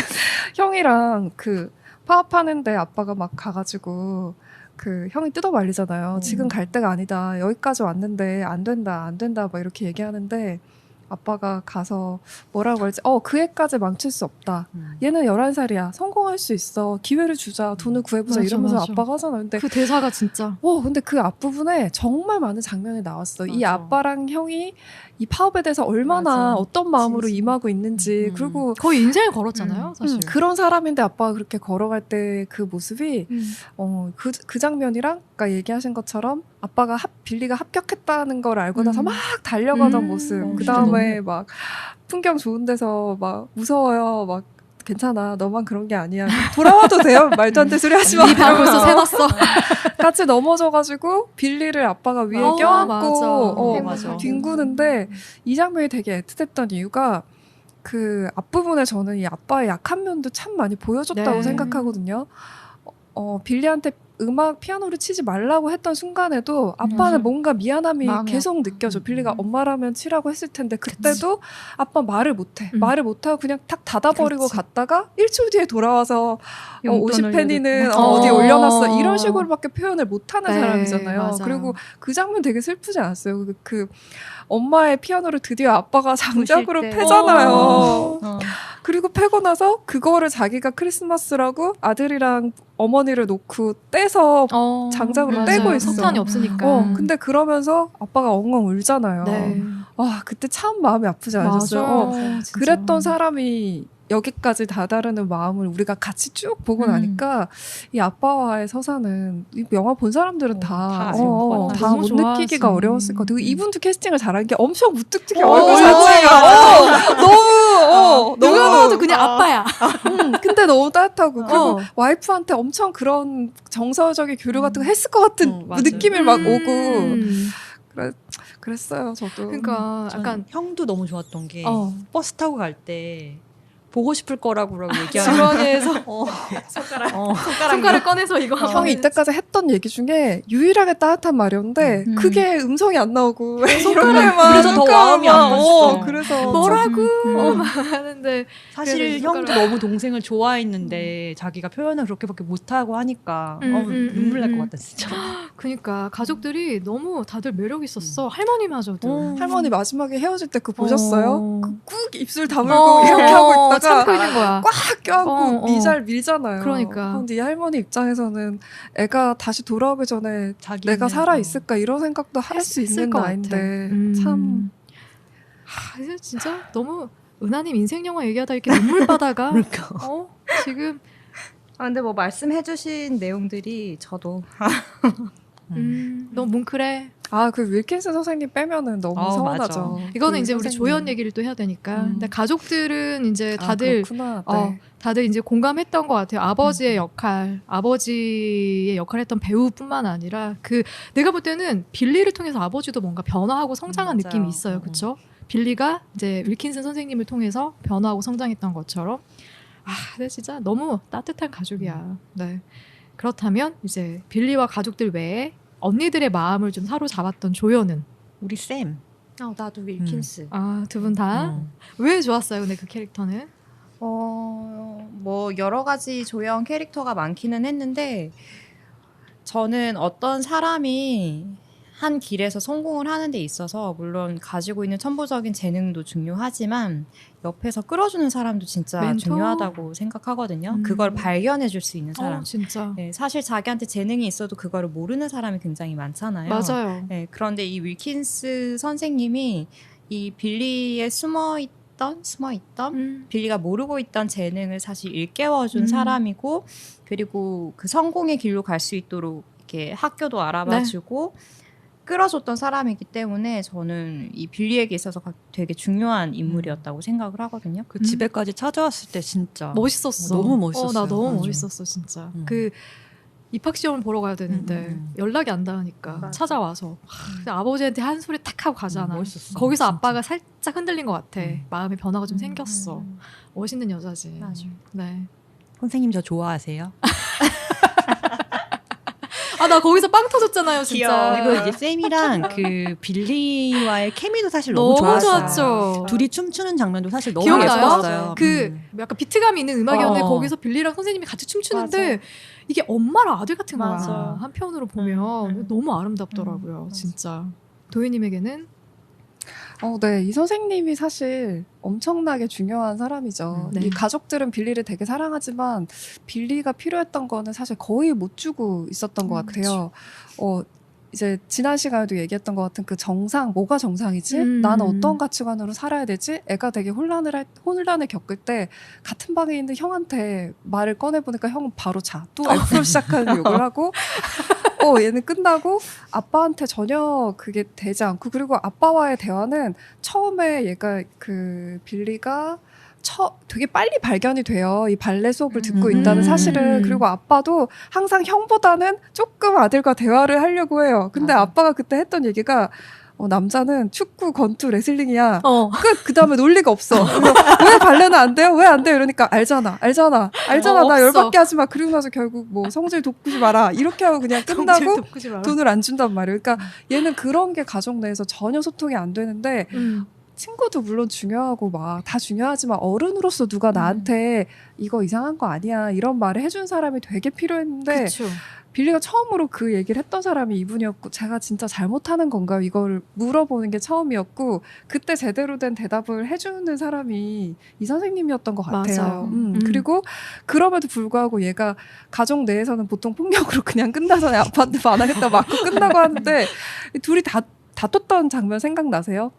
형이랑 그 파업하는데 아빠가 막 가가지고 그 형이 뜯어 말리잖아요. 지금 갈 때가 아니다. 여기까지 왔는데 안 된다 막 이렇게 얘기하는데 아빠가 가서 뭐라고 그러지? 그 애까지 망칠 수 없다. 얘는 11살이야. 성공할 수 있어. 기회를 주자. 돈을 구해보자. 맞아, 이러면서 맞아. 아빠가 하잖아. 근데 그 대사가 진짜. 근데 그 앞부분에 정말 많은 장면이 나왔어. 이 맞아. 아빠랑 형이 이 파업에 대해서 얼마나 맞아. 어떤 마음으로 진짜. 임하고 있는지 그리고 거의 인생을 걸었잖아요, 사실. 그런 사람인데 아빠가 그렇게 걸어갈 때 그 모습이 그 장면이랑 아까 얘기하신 것처럼 아빠가 빌리가 합격했다는 걸 알고 나서 막 달려가던 모습 그 다음에 막 풍경 좋은 데서 막 무서워요 막 괜찮아 너만 그런 게 아니야 돌아와도 돼요 말도 안 되는 소리 하지 마. 이 방 벌써 세봤어. 같이 넘어져가지고 빌리를 아빠가 위에 껴안고 맞아. 뒹구는데 이 장면이 되게 애틋했던 이유가 그 앞부분에 저는 이 아빠의 약한 면도 참 많이 보여줬다고 네. 생각하거든요. 빌리한테 피아노를 치지 말라고 했던 순간에도 아빠는 뭔가 미안함이 계속 느껴져. 빌리가 엄마라면 치라고 했을 텐데 그때도 아빠 말을 못해. 말을 못하고 그냥 탁 닫아버리고 갔다가 일주일 뒤에 돌아와서 50페니는 어디에 올려놨어. 이런 식으로밖에 표현을 못하는 사람이잖아요. 맞아요. 그리고 그 장면 되게 슬프지 않았어요? 그 엄마의 피아노를 드디어 아빠가 장작으로 패잖아요. 그리고 패고 나서 그거를 자기가 크리스마스라고 아들이랑 어머니를 놓고 떼서 장작으로 떼고 있어. 석탄이 없으니까. 근데 그러면서 아빠가 엉엉 울잖아요. 네. 그때 참 마음이 아프지 않으셨어요? 진짜. 그랬던 사람이 여기까지 다다르는 마음을 우리가 같이 쭉 보고 나니까 이 아빠와의 서사는 이 영화 본 사람들은 다 못 느끼기가 어려웠을 것 같아요. 이분도 캐스팅을 잘한 게 엄청 무뚝뚝해 얼굴 자체가 너무 누가 봐도 그냥 아빠야. 근데 너무 따뜻하고 그리고 와이프한테 엄청 그런 정서적인 교류 같은 거 했을 것 같은 느낌이 막 오고 그랬어요 저도. 그러니까 약간 형도 너무 좋았던 게 버스 타고 갈 때 보고 싶을 거라고 얘기하는 주머니에서 손가락 꺼내서 이거 형이 이때까지 했던 얘기 중에 유일하게 따뜻한 말이었는데 그게 음성이 안 나오고 손가락만 그래서 더 마음이 아팠어. 그래서 뭐라고 하는데 사실 형도 너무 동생을 좋아했는데 자기가 표현을 그렇게밖에 못하고 하니까 눈물 날 것 같다 진짜. 그러니까 가족들이 너무 다들 매력 있었어. 할머니마저도. 할머니 마지막에 헤어질 때 그거 보셨어요? 꾹 입술 다물고 이렇게 하고 있다가 참고 있는 거야. 꽉 껴안고 미잘 밀잖아요. 그러니까. 근데 이 할머니 입장에서는 애가 다시 돌아오기 전에 자기는, 내가 살아있을까 이런 생각도 할 수 있는 나이인데 참. 진짜 너무 은하님 인생 영화 얘기하다 이렇게 눈물 바다가 그러니까. 지금 근데 뭐 말씀해주신 내용들이 저도 너무 뭉클해. 그 윌킨슨 선생님 빼면은 너무 서운하죠. 이거는 그 이제 우리 선생님. 조연 얘기를 또 해야 되니까. 근데 가족들은 이제 다들 그렇구나. 네. 다들 이제 공감했던 것 같아요. 아버지의 역할을 했던 배우뿐만 아니라 내가 볼 때는 빌리를 통해서 아버지도 뭔가 변화하고 성장한 느낌이 있어요. 그렇죠? 빌리가 이제 윌킨슨 선생님을 통해서 변화하고 성장했던 것처럼. 근데 진짜 너무 따뜻한 가족이야. 네. 그렇다면 이제 빌리와 가족들 외에 언니들의 마음을 좀 사로잡았던 조연은 우리 쌤. 나도 윌킨스. 두 분 다 왜 좋았어요? 근데 그 캐릭터는 뭐 여러 가지 조연 캐릭터가 많기는 했는데 저는 어떤 사람이 한 길에서 성공을 하는 데 있어서 물론 가지고 있는 천부적인 재능도 중요하지만 옆에서 끌어주는 사람도 진짜 멘토? 중요하다고 생각하거든요. 그걸 발견해 줄 수 있는 사람. 진짜. 네, 사실 자기한테 재능이 있어도 그거를 모르는 사람이 굉장히 많잖아요. 맞아요. 네, 그런데 이 윌킨스 선생님이 이 빌리에 숨어있던 빌리가 모르고 있던 재능을 사실 일깨워준 사람이고 그리고 그 성공의 길로 갈 수 있도록 이렇게 학교도 알아봐주고 끌어줬던 사람이기 때문에 저는 이 빌리에게 있어서 되게 중요한 인물이었다고 생각을 하거든요. 그 집에까지 찾아왔을 때 진짜 멋있었어. 너무 멋있었어요. 나 너무 맞아. 멋있었어 진짜. 그 입학 시험을 보러 가야 되는데 연락이 안 닿으니까 맞아. 찾아와서 아버지한테 한 소리 탁 하고 가잖아. 멋있었어, 거기서 진짜. 아빠가 살짝 흔들린 것 같아. 마음의 변화가 좀 생겼어. 멋있는 여자지. 맞아. 네. 선생님 저 좋아하세요? 나 거기서 빵 터졌잖아요, 진짜. 그리고 이제 쌤이랑 그 빌리와의 케미도 사실 너무 너무 좋았죠. 둘이 춤추는 장면도 사실 너무 기억나요? 예뻤어요. 약간 비트감이 있는 음악이었는데 거기서 빌리랑 선생님이 같이 춤추는데 이게 엄마랑 아들 같은 거야. 맞아. 한편으로 보면 너무 아름답더라고요, 진짜. 도희님에게는 네. 이 선생님이 사실 엄청나게 중요한 사람이죠. 네. 이 가족들은 빌리를 되게 사랑하지만 빌리가 필요했던 거는 사실 거의 못 주고 있었던 것 같아요. 이제 지난 시간에도 얘기했던 것 같은 그 정상, 뭐가 정상이지? 나는 어떤 가치관으로 살아야 되지? 애가 되게 혼란을 겪을 때 같은 방에 있는 형한테 말을 꺼내보니까 형은 바로 자. 또 F로 시작하는 욕을 하고 얘는 끝나고 아빠한테 전혀 그게 되지 않고 그리고 아빠와의 대화는 처음에 얘가 그 빌리가 되게 빨리 발견이 돼요. 이 발레 수업을 듣고 있다는 사실을. 그리고 아빠도 항상 형보다는 조금 아들과 대화를 하려고 해요. 근데 아빠가 그때 했던 얘기가 남자는 축구, 권투, 레슬링이야. 끝. 그 다음에 논리가 없어. 왜 발레는 안 돼요? 왜 안 돼요? 이러니까 알잖아. 나 열받게 하지 마. 그리고 나서 결국 뭐 성질 돋구지 마라. 이렇게 하고 그냥 끝나고 돈을 안 준단 말이에요. 그러니까 얘는 그런 게 가족 내에서 전혀 소통이 안 되는데 친구도 물론 중요하고 막 다 중요하지만 어른으로서 누가 나한테 이거 이상한 거 아니야 이런 말을 해준 사람이 되게 필요했는데 그쵸. 빌리가 처음으로 그 얘기를 했던 사람이 이분이었고 제가 진짜 잘못하는 건가요? 이걸 물어보는 게 처음이었고 그때 제대로 된 대답을 해주는 사람이 이 선생님이었던 것 같아요. 그리고 그럼에도 불구하고 얘가 가족 내에서는 보통 폭력으로 그냥 끝나잖아요. 아빠한테 반항했다 맞고 끝나고 하는데 둘이 다퉜던 장면 생각나세요?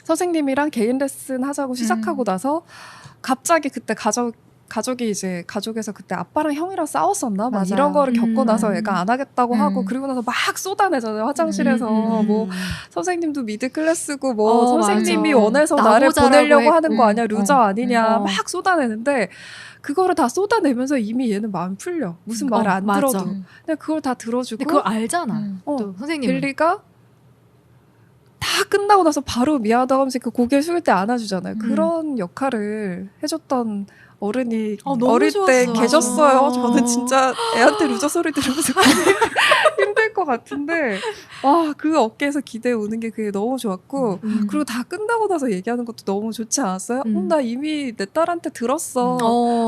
선생님이랑 개인 레슨 하자고 시작하고 나서 갑자기 그때 가족이 이제 가족에서 그때 아빠랑 형이랑 싸웠었나? 막 맞아요. 이런 거를 겪고 나서 애가 안 하겠다고 하고 그리고 나서 막 쏟아내잖아요. 화장실에서 뭐 선생님도 미드 클래스고 뭐 선생님이 맞아. 원해서 나를 보내려고 했고. 하는 거 아니야? 루저 아니냐? 막 쏟아내는데 그거를 다 쏟아내면서 이미 얘는 마음 풀려. 무슨 말을 안 맞아. 들어도. 그냥 그걸 다 들어주고 근데 그걸 알잖아. 또 선생님 빌리가 다 끝나고 나서 바로 미안하다고 하면서 그 고개 숙일 때 안아주잖아요. 그런 역할을 해줬던 어른이 어릴 때 좋았어. 계셨어요. 저는 진짜 애한테 루저 소리 들으면서 힘들 것 같은데 와, 그 어깨에서 기대 오는 게 그게 너무 좋았고 그리고 다 끝나고 나서 얘기하는 것도 너무 좋지 않았어요? 나 이미 내 딸한테 들었어.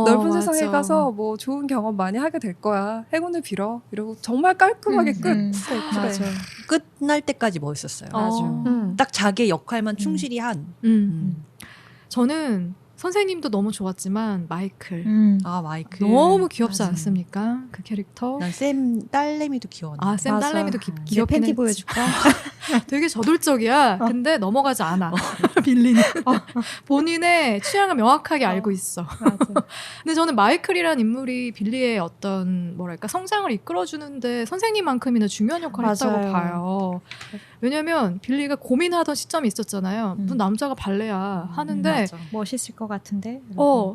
넓은 맞아. 세상에 가서 뭐 좋은 경험 많이 하게 될 거야. 행운을 빌어. 이러고 정말 깔끔하게 끝. 맞아. 끝날 때까지 멋있었어요. 맞아. 딱 자기의 역할만 충실히 한. 저는 선생님도 너무 좋았지만 마이클 아, 마이클 너무 귀엽지 맞아. 않습니까? 그 캐릭터. 난 샘 딸내미도 귀여워. 아, 샘 맞아. 딸내미도 내 귀엽긴 팬티 했지. 보여줄까? 되게 저돌적이야. 근데 넘어가지 않아. 빌리는. 본인의 취향을 명확하게 알고 있어. 맞아. 근데 저는 마이클이란 인물이 빌리의 어떤 뭐랄까 성장을 이끌어주는데 선생님만큼이나 중요한 역할을 했다고 맞아요. 봐요. 왜냐면 빌리가 고민하던 시점이 있었잖아요. 무슨 남자가 발레야 하는데 맞아. 멋있을 것 같은데.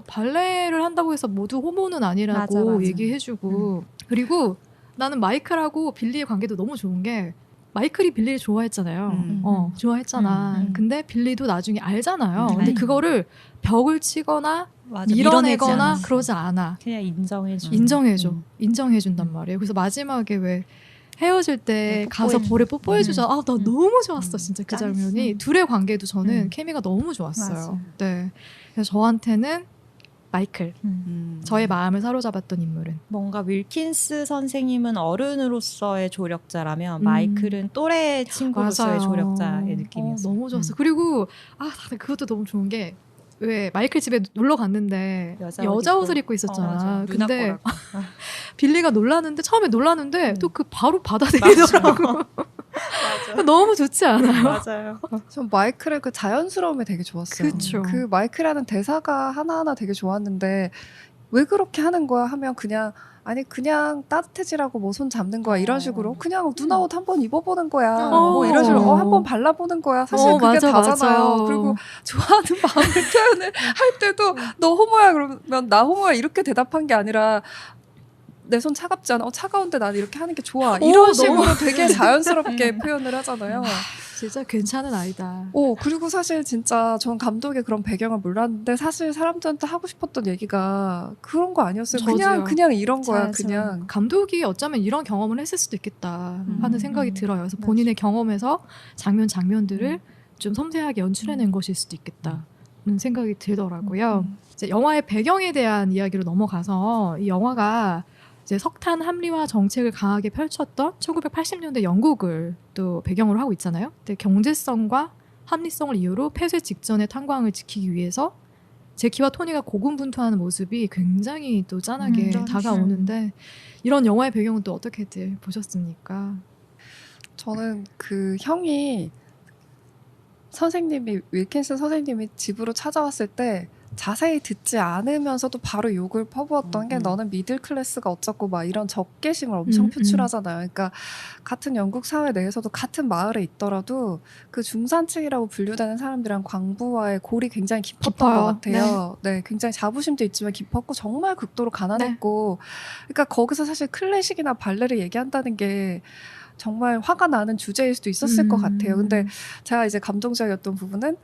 발레를 한다고 해서 모두 호모는 아니라고 맞아. 얘기해주고 그리고 나는 마이클하고 빌리의 관계도 너무 좋은 게 마이클이 빌리를 좋아했잖아요. 좋아했잖아. 근데 빌리도 나중에 알잖아요. 근데 그거를 벽을 치거나 맞아. 밀어내거나 않았어. 그러지 않아. 그냥 인정해줘. 인정해줘. 인정해준단 말이에요. 그래서 마지막에 왜 헤어질 때 가서 볼에 뽀뽀해주자. 아, 나 너무 좋았어. 진짜 그 장면이. 둘의 관계도 저는 케미가 너무 좋았어요. 맞아. 네. 그래서 저한테는 마이클. 저의 마음을 사로잡았던 인물은. 뭔가 윌킨스 선생님은 어른으로서의 조력자라면 마이클은 또래 친구로서의 맞아요. 조력자의 느낌이었어요. 너무 좋았어. 그리고 다들 그것도 너무 좋은 게 왜 마이클 집에 놀러 갔는데 여자 옷을 입고 있었잖아. 근데 빌리가 처음에 놀랐는데 또 그 바로 받아들이더라고. 너무 좋지 않아요? 맞아요. 전 마이클의 그 자연스러움이 되게 좋았어요. 그쵸. 그 마이클이라는 대사가 하나하나 되게 좋았는데 왜 그렇게 하는 거야 하면 그냥 따뜻해지라고 뭐 손 잡는 거야 이런 식으로 그냥 누나 옷 한번 입어보는 거야 뭐 이런 식으로 한번 발라보는 거야 사실 그게 맞아, 다잖아요. 맞아. 그리고 좋아하는 마음을 표현을 할 때도 너 호모야 그러면 나 호모야 이렇게 대답한 게 아니라 내 손 차갑지 않아? 차가운데 나는 이렇게 하는 게 좋아. 이런 식으로 되게 자연스럽게 표현을 하잖아요. 진짜 괜찮은 아이다. 그리고 사실 진짜 전 감독의 그런 배경을 몰랐는데 사실 사람들한테 하고 싶었던 얘기가 그런 거 아니었어요. 그냥 이런 거야. 그냥. 감독이 어쩌면 이런 경험을 했을 수도 있겠다 하는 생각이 들어요. 그래서 본인의 경험에서 장면들을 좀 섬세하게 연출해낸 것일 수도 있겠다는 생각이 들더라고요. 이제 영화의 배경에 대한 이야기로 넘어가서 이 영화가 이제 석탄 합리화 정책을 강하게 펼쳤던 1980년대 영국을 또 배경으로 하고 있잖아요. 근데 경제성과 합리성을 이유로 폐쇄 직전의 탄광을 지키기 위해서 제키와 토니가 고군분투하는 모습이 굉장히 또 짠하게 다가오는데 이런 영화의 배경은 또 어떻게들 보셨습니까? 저는 그 형이 윌킨슨 선생님이 집으로 찾아왔을 때 자세히 듣지 않으면서도 바로 욕을 퍼부었던 게 너는 미들 클래스가 어쩌고 막 이런 적개심을 엄청 표출하잖아요. 그러니까 같은 영국 사회 내에서도 같은 마을에 있더라도 그 중산층이라고 분류되는 사람들이랑 광부와의 골이 굉장히 깊었던 것 같아요. 네, 굉장히 자부심도 있지만 깊었고 정말 극도로 가난했고 그러니까 거기서 사실 클래식이나 발레를 얘기한다는 게 정말 화가 나는 주제일 수도 있었을 것 같아요. 근데 제가 이제 감동적이었던 부분은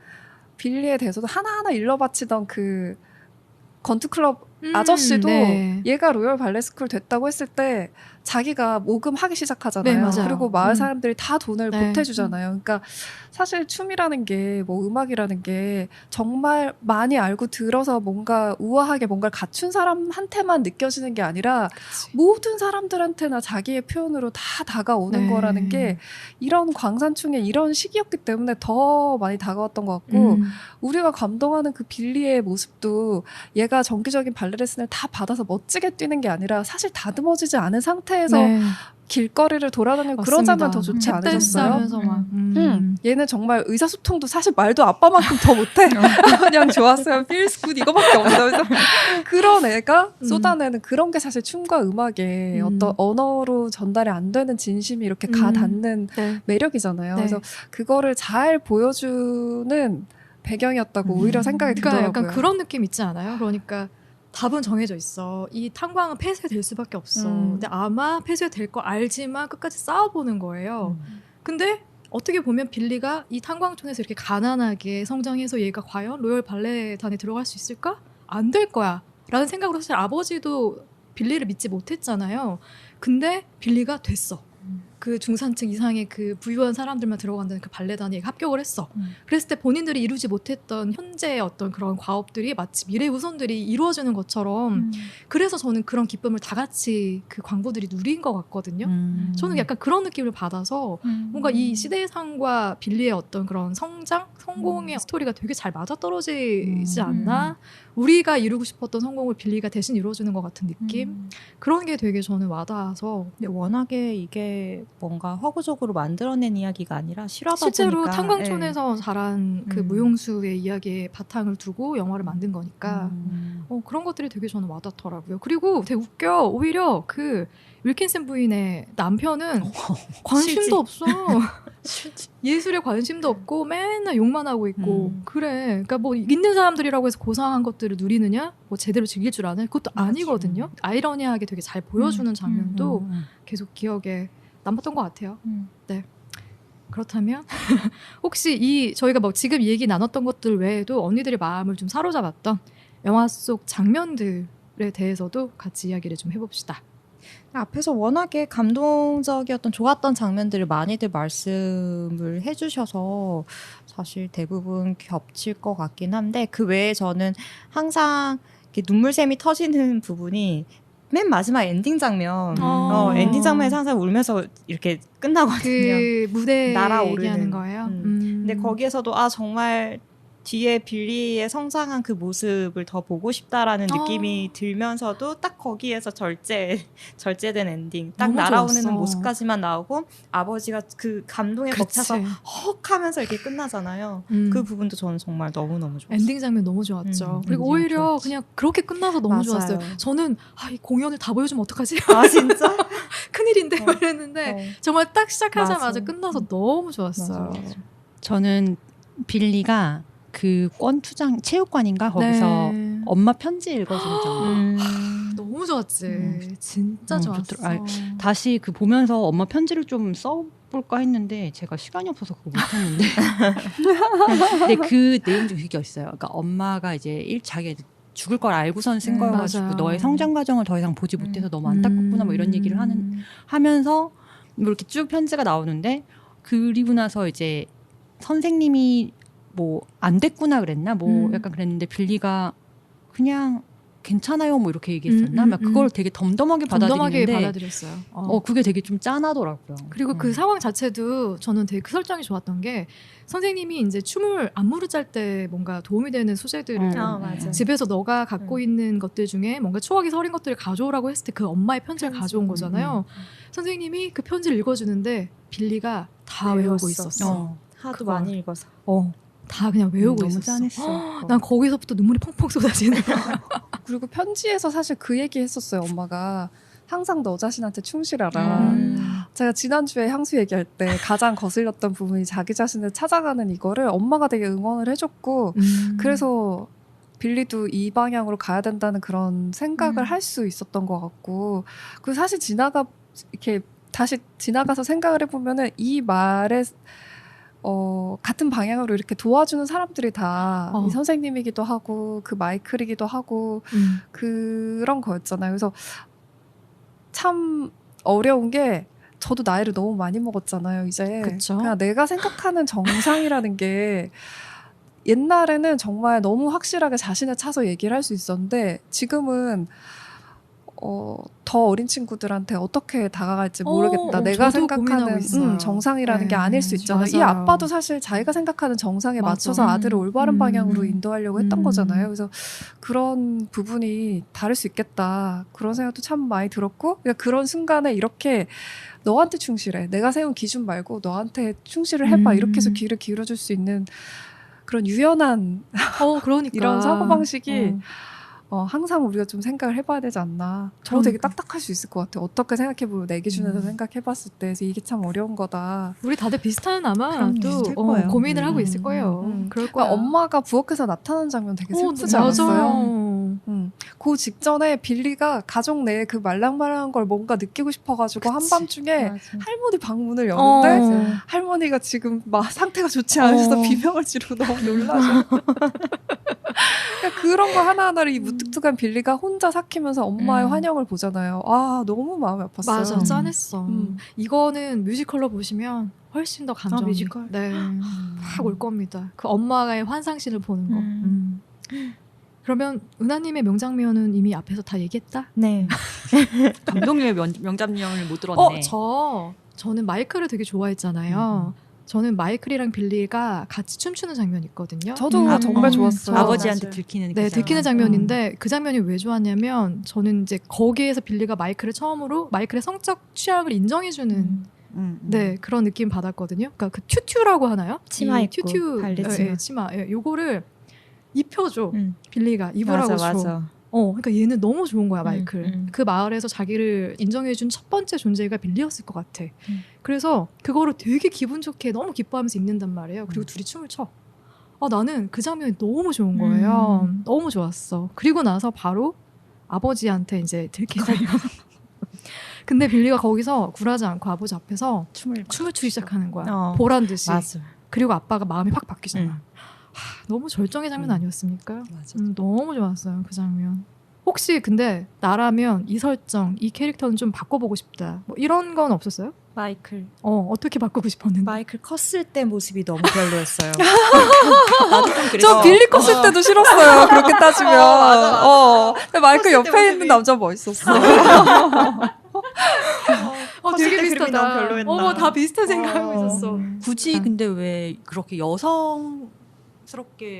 빌리에 대해서도 하나하나 일러바치던 그 건투클럽 아저씨도 얘가 로열 발레 스쿨 됐다고 했을 때 자기가 모금하기 시작하잖아요. 네, 그리고 마을 사람들이 다 돈을 보태주잖아요. 그러니까 사실 춤이라는 게 뭐 음악이라는 게 정말 많이 알고 들어서 뭔가 우아하게 뭔가를 갖춘 사람한테만 느껴지는 게 아니라 모든 사람들한테나 자기의 표현으로 다 다가오는 거라는 게 이런 광산충의 이런 시기였기 때문에 더 많이 다가왔던 것 같고 우리가 감동하는 그 빌리의 모습도 얘가 정기적인 발레 레슨을 다 받아서 멋지게 뛰는 게 아니라 사실 다듬어지지 않은 상태에서 길거리를 돌아다니고 그러자면 더 좋지 않으셨어요? 얘는 정말 의사소통도 사실 말도 아빠만큼 더 못해. 그냥 좋았어요. feels good 이거밖에 없어. 그래서 그런 애가 쏟아내는 그런 게 사실 춤과 음악의 어떤 언어로 전달이 안 되는 진심이 이렇게 가닿는 매력이잖아요. 그래서 그거를 잘 보여주는 배경이었다고 오히려 생각이 들더라고요. 약간 그런 느낌 있지 않아요? 그러니까 답은 정해져 있어. 이 탄광은 폐쇄될 수밖에 없어. 근데 아마 폐쇄될 거 알지만 끝까지 싸워보는 거예요. 근데 어떻게 보면 빌리가 이 탄광촌에서 이렇게 가난하게 성장해서 얘가 과연 로열 발레단에 들어갈 수 있을까? 안 될 거야 라는 생각으로 사실 아버지도 빌리를 믿지 못했잖아요. 근데 빌리가 됐어. 그 중산층 이상의 그 부유한 사람들만 들어간다는 그 발레단에 합격을 했어. 그랬을 때 본인들이 이루지 못했던 현재의 어떤 그런 과업들이 마치 미래 후손들이 이루어지는 것처럼 그래서 저는 그런 기쁨을 다 같이 그 광부들이 누린 것 같거든요. 저는 약간 그런 느낌을 받아서 뭔가 이 시대상과 빌리의 어떤 그런 성장, 성공의 스토리가 되게 잘 맞아떨어지지 않나? 우리가 이루고 싶었던 성공을 빌리가 대신 이루어주는 것 같은 느낌? 그런 게 되게 저는 와닿아서. 근데 워낙에 이게 뭔가 허구적으로 만들어낸 이야기가 아니라 실화다 실제로 보니까 탄광촌에서 자란 그 무용수의 이야기에 바탕을 두고 영화를 만든 거니까 그런 것들이 되게 저는 와닿더라고요. 그리고 되게 웃겨. 오히려 그 윌킨슨 부인의 남편은 관심도 없어. 예술에 관심도 없고 맨날 욕만 하고 있고 그래. 그러니까 뭐 있는 사람들이라고 해서 고상한 것들을 누리느냐? 뭐 제대로 즐길 줄 아는? 그것도 아니거든요. 아이러니하게 되게 잘 보여주는 장면도 계속 기억에 남았던 것 같아요. 네. 그렇다면 혹시 저희가 뭐 지금 얘기 나눴던 것들 외에도 언니들의 마음을 좀 사로잡았던 영화 속 장면들에 대해서도 같이 이야기를 좀 해봅시다. 앞에서 워낙에 감동적이었던 좋았던 장면들을 많이들 말씀을 해주셔서 사실 대부분 겹칠 것 같긴 한데 그 외에 저는 항상 이렇게 눈물샘이 터지는 부분이 맨 마지막 엔딩 장면 엔딩 장면에서 항상 울면서 이렇게 끝나거든요. 그 무대 날아오르는 얘기하는 거예요? 근데 거기에서도 정말 뒤에 빌리의 성장한 그 모습을 더 보고 싶다라는 느낌이 들면서도 딱 거기에서 절제된 엔딩 딱 날아오는 좋았어. 모습까지만 나오고 아버지가 그 감동에 벅차서 헉 하면서 이렇게 끝나잖아요. 그 부분도 저는 정말 너무너무 좋았어요. 엔딩 장면 너무 좋았죠. 그리고 오히려 좋았지. 그냥 그렇게 끝나서 너무 맞아요. 좋았어요. 저는 이 공연을 다 보여주면 어떡하지? 아 진짜? 큰일인데 이랬는데 정말 딱 시작하자마자 맞아. 끝나서 너무 좋았어요. 맞아. 저는 빌리가 그 권투장 체육관인가 거기서 네. 엄마 편지 읽어주는 장면 너무 좋았지. 진짜 좋았어. 다시 그 보면서 엄마 편지를 좀 써볼까 했는데 제가 시간이 없어서 그거 못했는데 근데 그 내용 중 그게 있어요. 그러니까 엄마가 이제 자기 죽을 걸 알고선 쓴 거여가지고 맞아요. 너의 성장 과정을 더 이상 보지 못해서 너무 안타깝구나 뭐 이런 얘기를 하면서 뭐 이렇게 쭉 편지가 나오는데 그리고 나서 이제 선생님이 뭐 안 됐구나 그랬나 뭐 약간 그랬는데 빌리가 그냥 괜찮아요 뭐 이렇게 얘기했었나 막 그걸 되게 덤덤하게 받아들였어요. 그게 되게 좀 짠하더라고요. 그리고 그 상황 자체도 저는 되게 그 설정이 좋았던 게 선생님이 이제 춤을 안무를 짤 때 뭔가 도움이 되는 소재들을 집에서 너가 갖고 있는 것들 중에 뭔가 추억이 서린 것들을 가져오라고 했을 때 그 엄마의 편지를 가져온 거잖아요. 선생님이 그 편지를 읽어주는데 빌리가 다 외우고 있었어. 하도 많이 읽어서. 다 그냥 외우고 너무 있었어. 짠했어. 난 거기서부터 눈물이 펑펑 쏟아지는 거야. 그리고 편지에서 사실 그 얘기 했었어요. 엄마가 항상 너 자신한테 충실하라. 제가 지난주에 향수 얘기할 때 가장 거슬렸던 부분이 자기 자신을 찾아가는 이거를 엄마가 되게 응원을 해줬고 그래서 빌리도 이 방향으로 가야 된다는 그런 생각을 할 수 있었던 것 같고 그 사실 이렇게 다시 지나가서 생각을 해보면은 이 말에 같은 방향으로 이렇게 도와주는 사람들이 다 이 선생님이기도 하고 그 마이클이기도 하고 그런 거였잖아요. 그래서 참 어려운 게 저도 나이를 너무 많이 먹었잖아요. 이제 그쵸? 그냥 내가 생각하는 정상이라는 게 옛날에는 정말 너무 확실하게 자신을 차서 얘기를 할 수 있었는데 지금은 더 어린 친구들한테 어떻게 다가갈지 모르겠다. 내가 생각하는 정상이라는 게 아닐 수 있잖아요. 이 아빠도 사실 자기가 생각하는 정상에 맞춰서 아들을 올바른 방향으로 인도하려고 했던 거잖아요. 그래서 그런 부분이 다를 수 있겠다. 그런 생각도 참 많이 들었고 그러니까 그런 순간에 이렇게 너한테 충실해. 내가 세운 기준 말고 너한테 충실을 해봐. 이렇게 해서 귀를 기울여줄 수 있는 그런 유연한 그러니까. 이런 사고방식이 항상 우리가 좀 생각을 해봐야 되지 않나. 저도 되게 딱딱할 수 있을 것 같아요. 어떻게 생각해보면 내 기준에서 생각해봤을 때 그래서 이게 참 어려운 거다. 우리 다들 비슷한 아마 또 고민을 하고 있을 거예요. 그럴 거야. 엄마가 부엌에서 나타나는 장면 되게 슬프지 않았어요? 그 직전에 빌리가 가족 내에 그 말랑말랑한 걸 뭔가 느끼고 싶어가지고 한밤중에 맞아. 할머니 방문을 여는데 맞아. 할머니가 지금 막 상태가 좋지 않아서 비명을 지르고 너무 놀라서 그러니까 그런 거 하나하나를 이 무뚝뚝한 빌리가 혼자 삭히면서 엄마의 환영을 보잖아요. 아 너무 마음이 아팠어요. 맞아, 짠했어. 이거는 뮤지컬로 보시면 훨씬 더 감정이 뮤지컬? 네, 확 올 겁니다. 그 엄마의 환상신을 보는 거. 그러면 은하님의 명장면은 이미 앞에서 다 얘기했다? 네. 감독님의 명장면을 못 들었네. 저는 마이클을 되게 좋아했잖아요. 저는 마이클이랑 빌리가 같이 춤추는 장면이 있거든요. 저도 정말 좋았어요. 아버지한테 맞아요. 들키는 네, 그 들키는 장면. 장면인데 그 장면이 왜 좋았냐면 저는 이제 거기에서 빌리가 마이클을 처음으로 마이클의 성적 취향을 인정해주는 네, 그런 느낌 받았거든요. 그러니까 그 튜튜라고 하나요? 치마 이 입고, 튜튜 발레 치마. 치마. 예, 요거를 입혀줘. 빌리가 입으라고 맞아, 줘. 맞아. 그러니까 얘는 너무 좋은 거야, 마이클. 그 마을에서 자기를 인정해준 첫 번째 존재가 빌리였을 것 같아. 그래서 그거를 되게 기분 좋게 너무 기뻐하면서 입는단 말이에요. 그리고 둘이 춤을 춰. 나는 그 장면이 너무 좋은 거예요. 너무 좋았어. 그리고 나서 바로 아버지한테 이제 들키잖아요. 근데 빌리가 거기서 굴하지 않고 아버지 앞에서 춤을 추기 시작하는 거야. 보란 듯이. 맞아. 그리고 아빠가 마음이 확 바뀌잖아. 너무 절정의 장면 아니었습니까? 맞아. 너무 좋았어요, 그 장면. 혹시 근데 나라면 이 설정, 이 캐릭터는 좀 바꿔보고 싶다. 뭐 이런 건 없었어요? 마이클. 어떻게 바꾸고 싶었는데? 마이클 컸을 때 모습이 너무 별로였어요. 나도 좀 그랬어. 저 빌리 컸을 때도 싫었어요. 그렇게 따지면. 근데 마이클 옆에 있는 남자 멋있었어. 되게 그림이 비슷하다. 너무 별로였나. 어머, 다 비슷한 생각하고 있었어. 굳이 근데 왜 그렇게 여성스럽게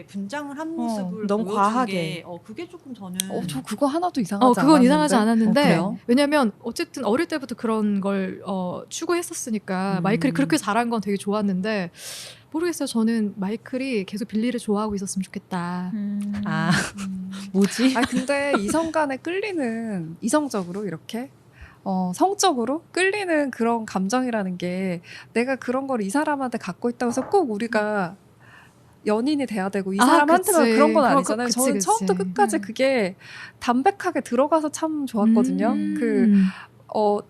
분장을 한 모습을 너무 보여준 과하게. 게 그게 조금 저는 저 그거 하나도 이상하지 않았는데. 그건 이상하지 않았는데 그래요? 왜냐면 어쨌든 어릴 때부터 그런 걸 추구했었으니까 마이클이 그렇게 잘한 건 되게 좋았는데 모르겠어요. 저는 마이클이 계속 빌리를 좋아하고 있었으면 좋겠다. 뭐지? 근데 이성 간에 끌리는 이성적으로 이렇게 성적으로 끌리는 그런 감정이라는 게 내가 그런 걸 이 사람한테 갖고 있다고 해서 꼭 우리가 연인이 돼야 되고 이 사람한테만 그치. 그런 건 아니잖아요. 그치, 저는 그치. 처음부터 끝까지 그게 담백하게 들어가서 참 좋았거든요.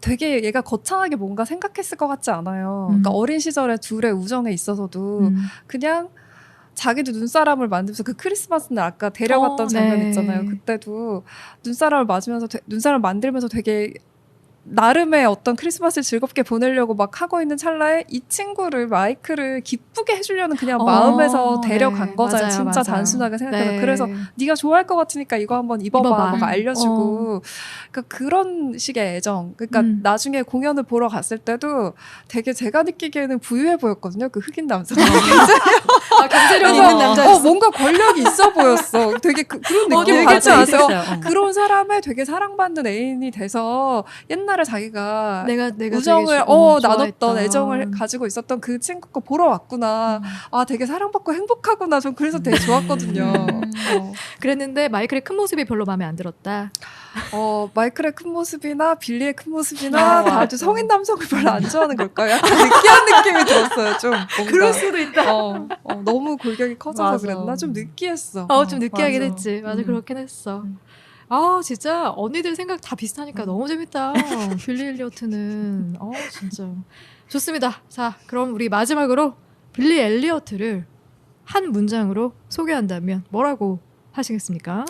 되게 얘가 거창하게 뭔가 생각했을 것 같지 않아요. 그러니까 어린 시절에 둘의 우정에 있어서도 그냥 자기도 눈사람을 만들면서 그 크리스마스 날 아까 데려갔던 장면 네. 있잖아요. 그때도 눈사람을 눈사람 만들면서 되게 나름의 어떤 크리스마스를 즐겁게 보내려고 막 하고 있는 찰나에 이 친구를 마이클을 기쁘게 해주려는 그냥 마음에서 데려간 네. 거잖아요. 맞아요, 진짜 맞아요. 단순하게 생각해서. 네. 그래서 네가 좋아할 것 같으니까 이거 한번 입어봐. 막 입어봐. 알려주고. 그러니까 그런 식의 애정. 그러니까 나중에 공연을 보러 갔을 때도 되게 제가 느끼기에는 부유해 보였거든요. 그 흑인 남자가. 경제력 그래서 있는 남자. 뭔가 권력이 있어 보였어. 되게 그런 느낌 되게 받지 않았어요? 있어요. 그런 사람의 되게 사랑받는 애인이 돼서 옛날에 자기가 내가 우정을 되게 나눴던 좋아했던. 애정을 가지고 있었던 그 친구 거 보러 왔구나. 되게 사랑받고 행복하구나. 전 그래서 되게 좋았거든요. 그랬는데 마이클의 큰 모습이 별로 마음에 안 들었다. 마이클의 큰 모습이나 빌리의 큰 모습이나 다들 성인 남성을 별로 안 좋아하는 걸까요? 약간 느끼한 느낌이 들었어요. 좀 뭔가. 그럴 수도 있다. 너무 골격이 커져서 맞아. 그랬나? 좀 느끼했어. 좀 느끼하긴 맞아. 했지. 맞아, 그렇긴 했어. 진짜 언니들 생각 다 비슷하니까 너무 재밌다. 빌리 엘리어트는 진짜 좋습니다. 자, 그럼 우리 마지막으로 빌리 엘리어트를 한 문장으로 소개한다면 뭐라고 하시겠습니까?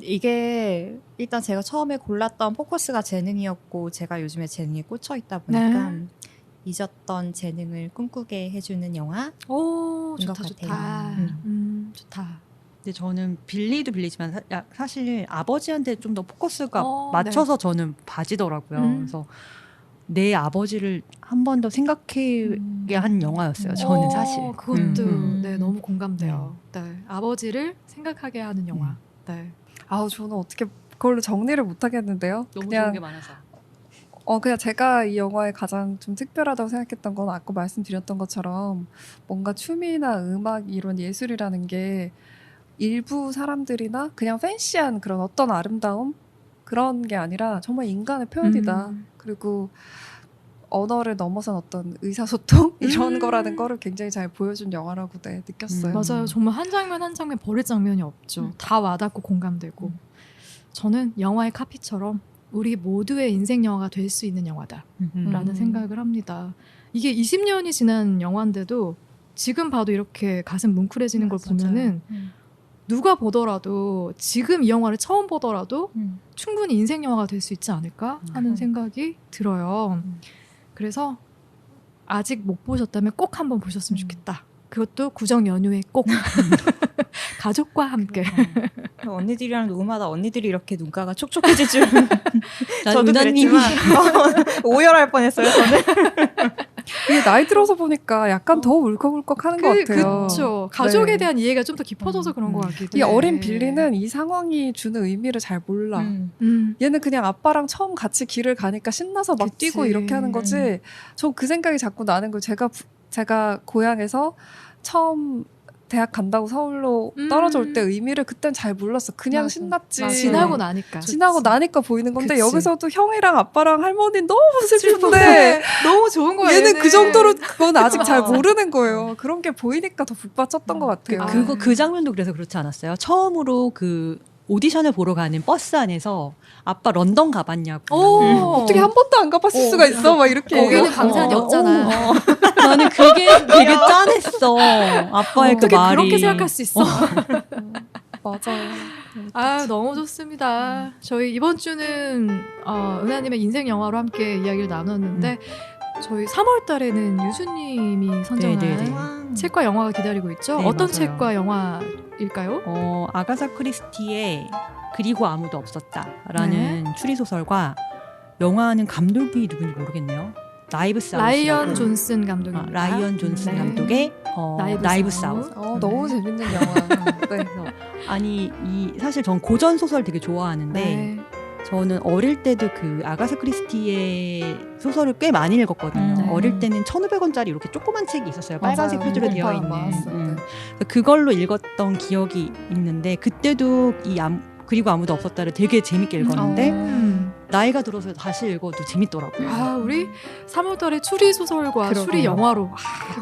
이게 일단 제가 처음에 골랐던 포커스가 재능이었고 제가 요즘에 재능에 꽂혀 있다 보니까 잊었던 재능을 꿈꾸게 해주는 영화. 좋다, 것 좋다. 같아요. 좋다. 근데 저는 빌리도 빌리지만 사실 아버지한테 좀 더 포커스가 네. 맞춰서 저는 봐지더라고요. 그래서 내 아버지를 한 번 더 생각하게 한 영화였어요. 저는 사실. 그것도 네, 너무 공감돼요. 네, 아버지를 생각하게 하는 영화. 네. 저는 어떻게 그걸로 정리를 못 하겠는데요. 너무 그냥 좋은 게 많아서. 그냥 제가 이 영화에 가장 좀 특별하다고 생각했던 건 아까 말씀드렸던 것처럼 뭔가 춤이나 음악 이런 예술이라는 게 일부 사람들이나 그냥 팬시한 그런 어떤 아름다움 그런 게 아니라 정말 인간의 표현이다. 그리고 언어를 넘어선 어떤 의사소통 이런 거라는 거를 굉장히 잘 보여준 영화라고 느꼈어요. 맞아요. 정말 한 장면 한 장면 버릴 장면이 없죠. 다 와닿고 공감되고. 저는 영화의 카피처럼 우리 모두의 인생 영화가 될 수 있는 영화다라는 생각을 합니다. 이게 20년이 지난 영화인데도 지금 봐도 이렇게 가슴 뭉클해지는 걸 보면은 누가 보더라도 지금 이 영화를 처음 보더라도 충분히 인생 영화가 될 수 있지 않을까 하는 생각이 들어요. 그래서 아직 못 보셨다면 꼭 한번 보셨으면 좋겠다. 그것도 구정 연휴에 꼭 가족과 함께. 언니들이랑 녹음하다 언니들이 이렇게 눈가가 촉촉해질 줄은 저도 은하님이 그랬지만 오열할 뻔했어요. 저는. 이게 나이 들어서 보니까 약간 더 울컥울컥 하는 것 같아요. 그렇죠. 가족에 네. 대한 이해가 좀 더 깊어져서 그런 것 같기도 이 해요. 어린 빌리는 이 상황이 주는 의미를 잘 몰라. 얘는 그냥 아빠랑 처음 같이 길을 가니까 신나서 막 그치. 뛰고 이렇게 하는 거지. 저 그 생각이 자꾸 나는 거예요. 제가 고향에서 처음 대학 간다고 서울로 떨어져 올 때 의미를 그땐 잘 몰랐어. 그냥 맞아. 신났지. 맞아. 지나고 나니까. 지나고 나니까 보이는 건데 그치. 여기서도 형이랑 아빠랑 할머니는 너무 슬픈데 너무 좋은 거예요. 얘는 그 정도로 그건 아직 잘 모르는 거예요. 그런 게 보이니까 더 북받쳤던 것 같아요. 그 장면도 그래서 그렇지 않았어요? 처음으로 그 오디션을 보러 가는 버스 안에서 아빠 런던 가봤냐고. 어떻게 한 번도 안 가봤을 수가 있어? 막 이렇게. 거기는 강산이 없잖아. 나는 그게 되게 짠했어. 아빠의 그 어떻게 말이. 그렇게 생각할 수 있어? 맞아요. 아 너무 좋습니다. 저희 이번 주는 은하님의 인생 영화로 함께 이야기를 나눴는데 저희 3월 달에는 유수님이 선정한 네네네. 책과 영화가 기다리고 있죠. 네, 어떤 맞아요. 책과 영화일까요? 아가사 크리스티의 그리고 아무도 없었다라는 추리소설과 영화는 감독이 누군지 모르겠네요. 나이브스 아웃. 라이언 존슨 감독입니다. 라이언 존슨 네. 감독의 나이브스 아웃. 너무 재밌는 영화. 네. 그래서 아니 사실 전 고전 소설 되게 좋아하는데 네. 저는 어릴 때도 그 아가사 크리스티의 소설을 꽤 많이 읽었거든요. 네. 어릴 때는 1,500원짜리 이렇게 조그만 책이 있었어요. 빨간색 맞아요. 표지로 되어 네. 있는. 많았어요. 네. 그걸로 읽었던 기억이 있는데 그때도 그리고 아무도 없었다를 되게 재밌게 읽었는데 나이가 들어서 다시 읽어도 재밌더라고요. 아 우리 3월달에 추리 소설과 그러게요. 추리 영화로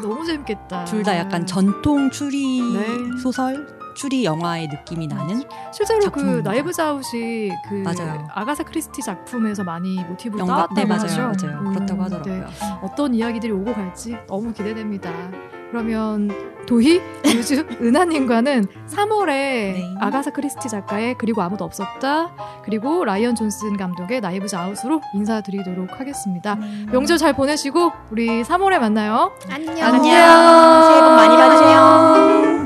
너무 재밌겠다. 둘 다 약간 전통 추리 네. 소설, 추리 영화의 느낌이 나는 실제로 그 작품입니다. 나이브즈 아웃이 그 맞아요. 아가사 크리스티 작품에서 많이 모티브를 영화 따왔다고 네 맞아요, 하죠. 맞아요. 그렇다고 하더라고요. 어떤 이야기들이 오고 갈지 너무 기대됩니다. 그러면 도희, 유주, 은하님과는 3월에 네. 아가사 크리스티 작가의 그리고 아무도 없었다 그리고 라이언 존슨 감독의 나이브즈 아웃으로 인사드리도록 하겠습니다. 명절 잘 보내시고 우리 3월에 만나요. 안녕. 안녕. 새해 복 많이 받으세요.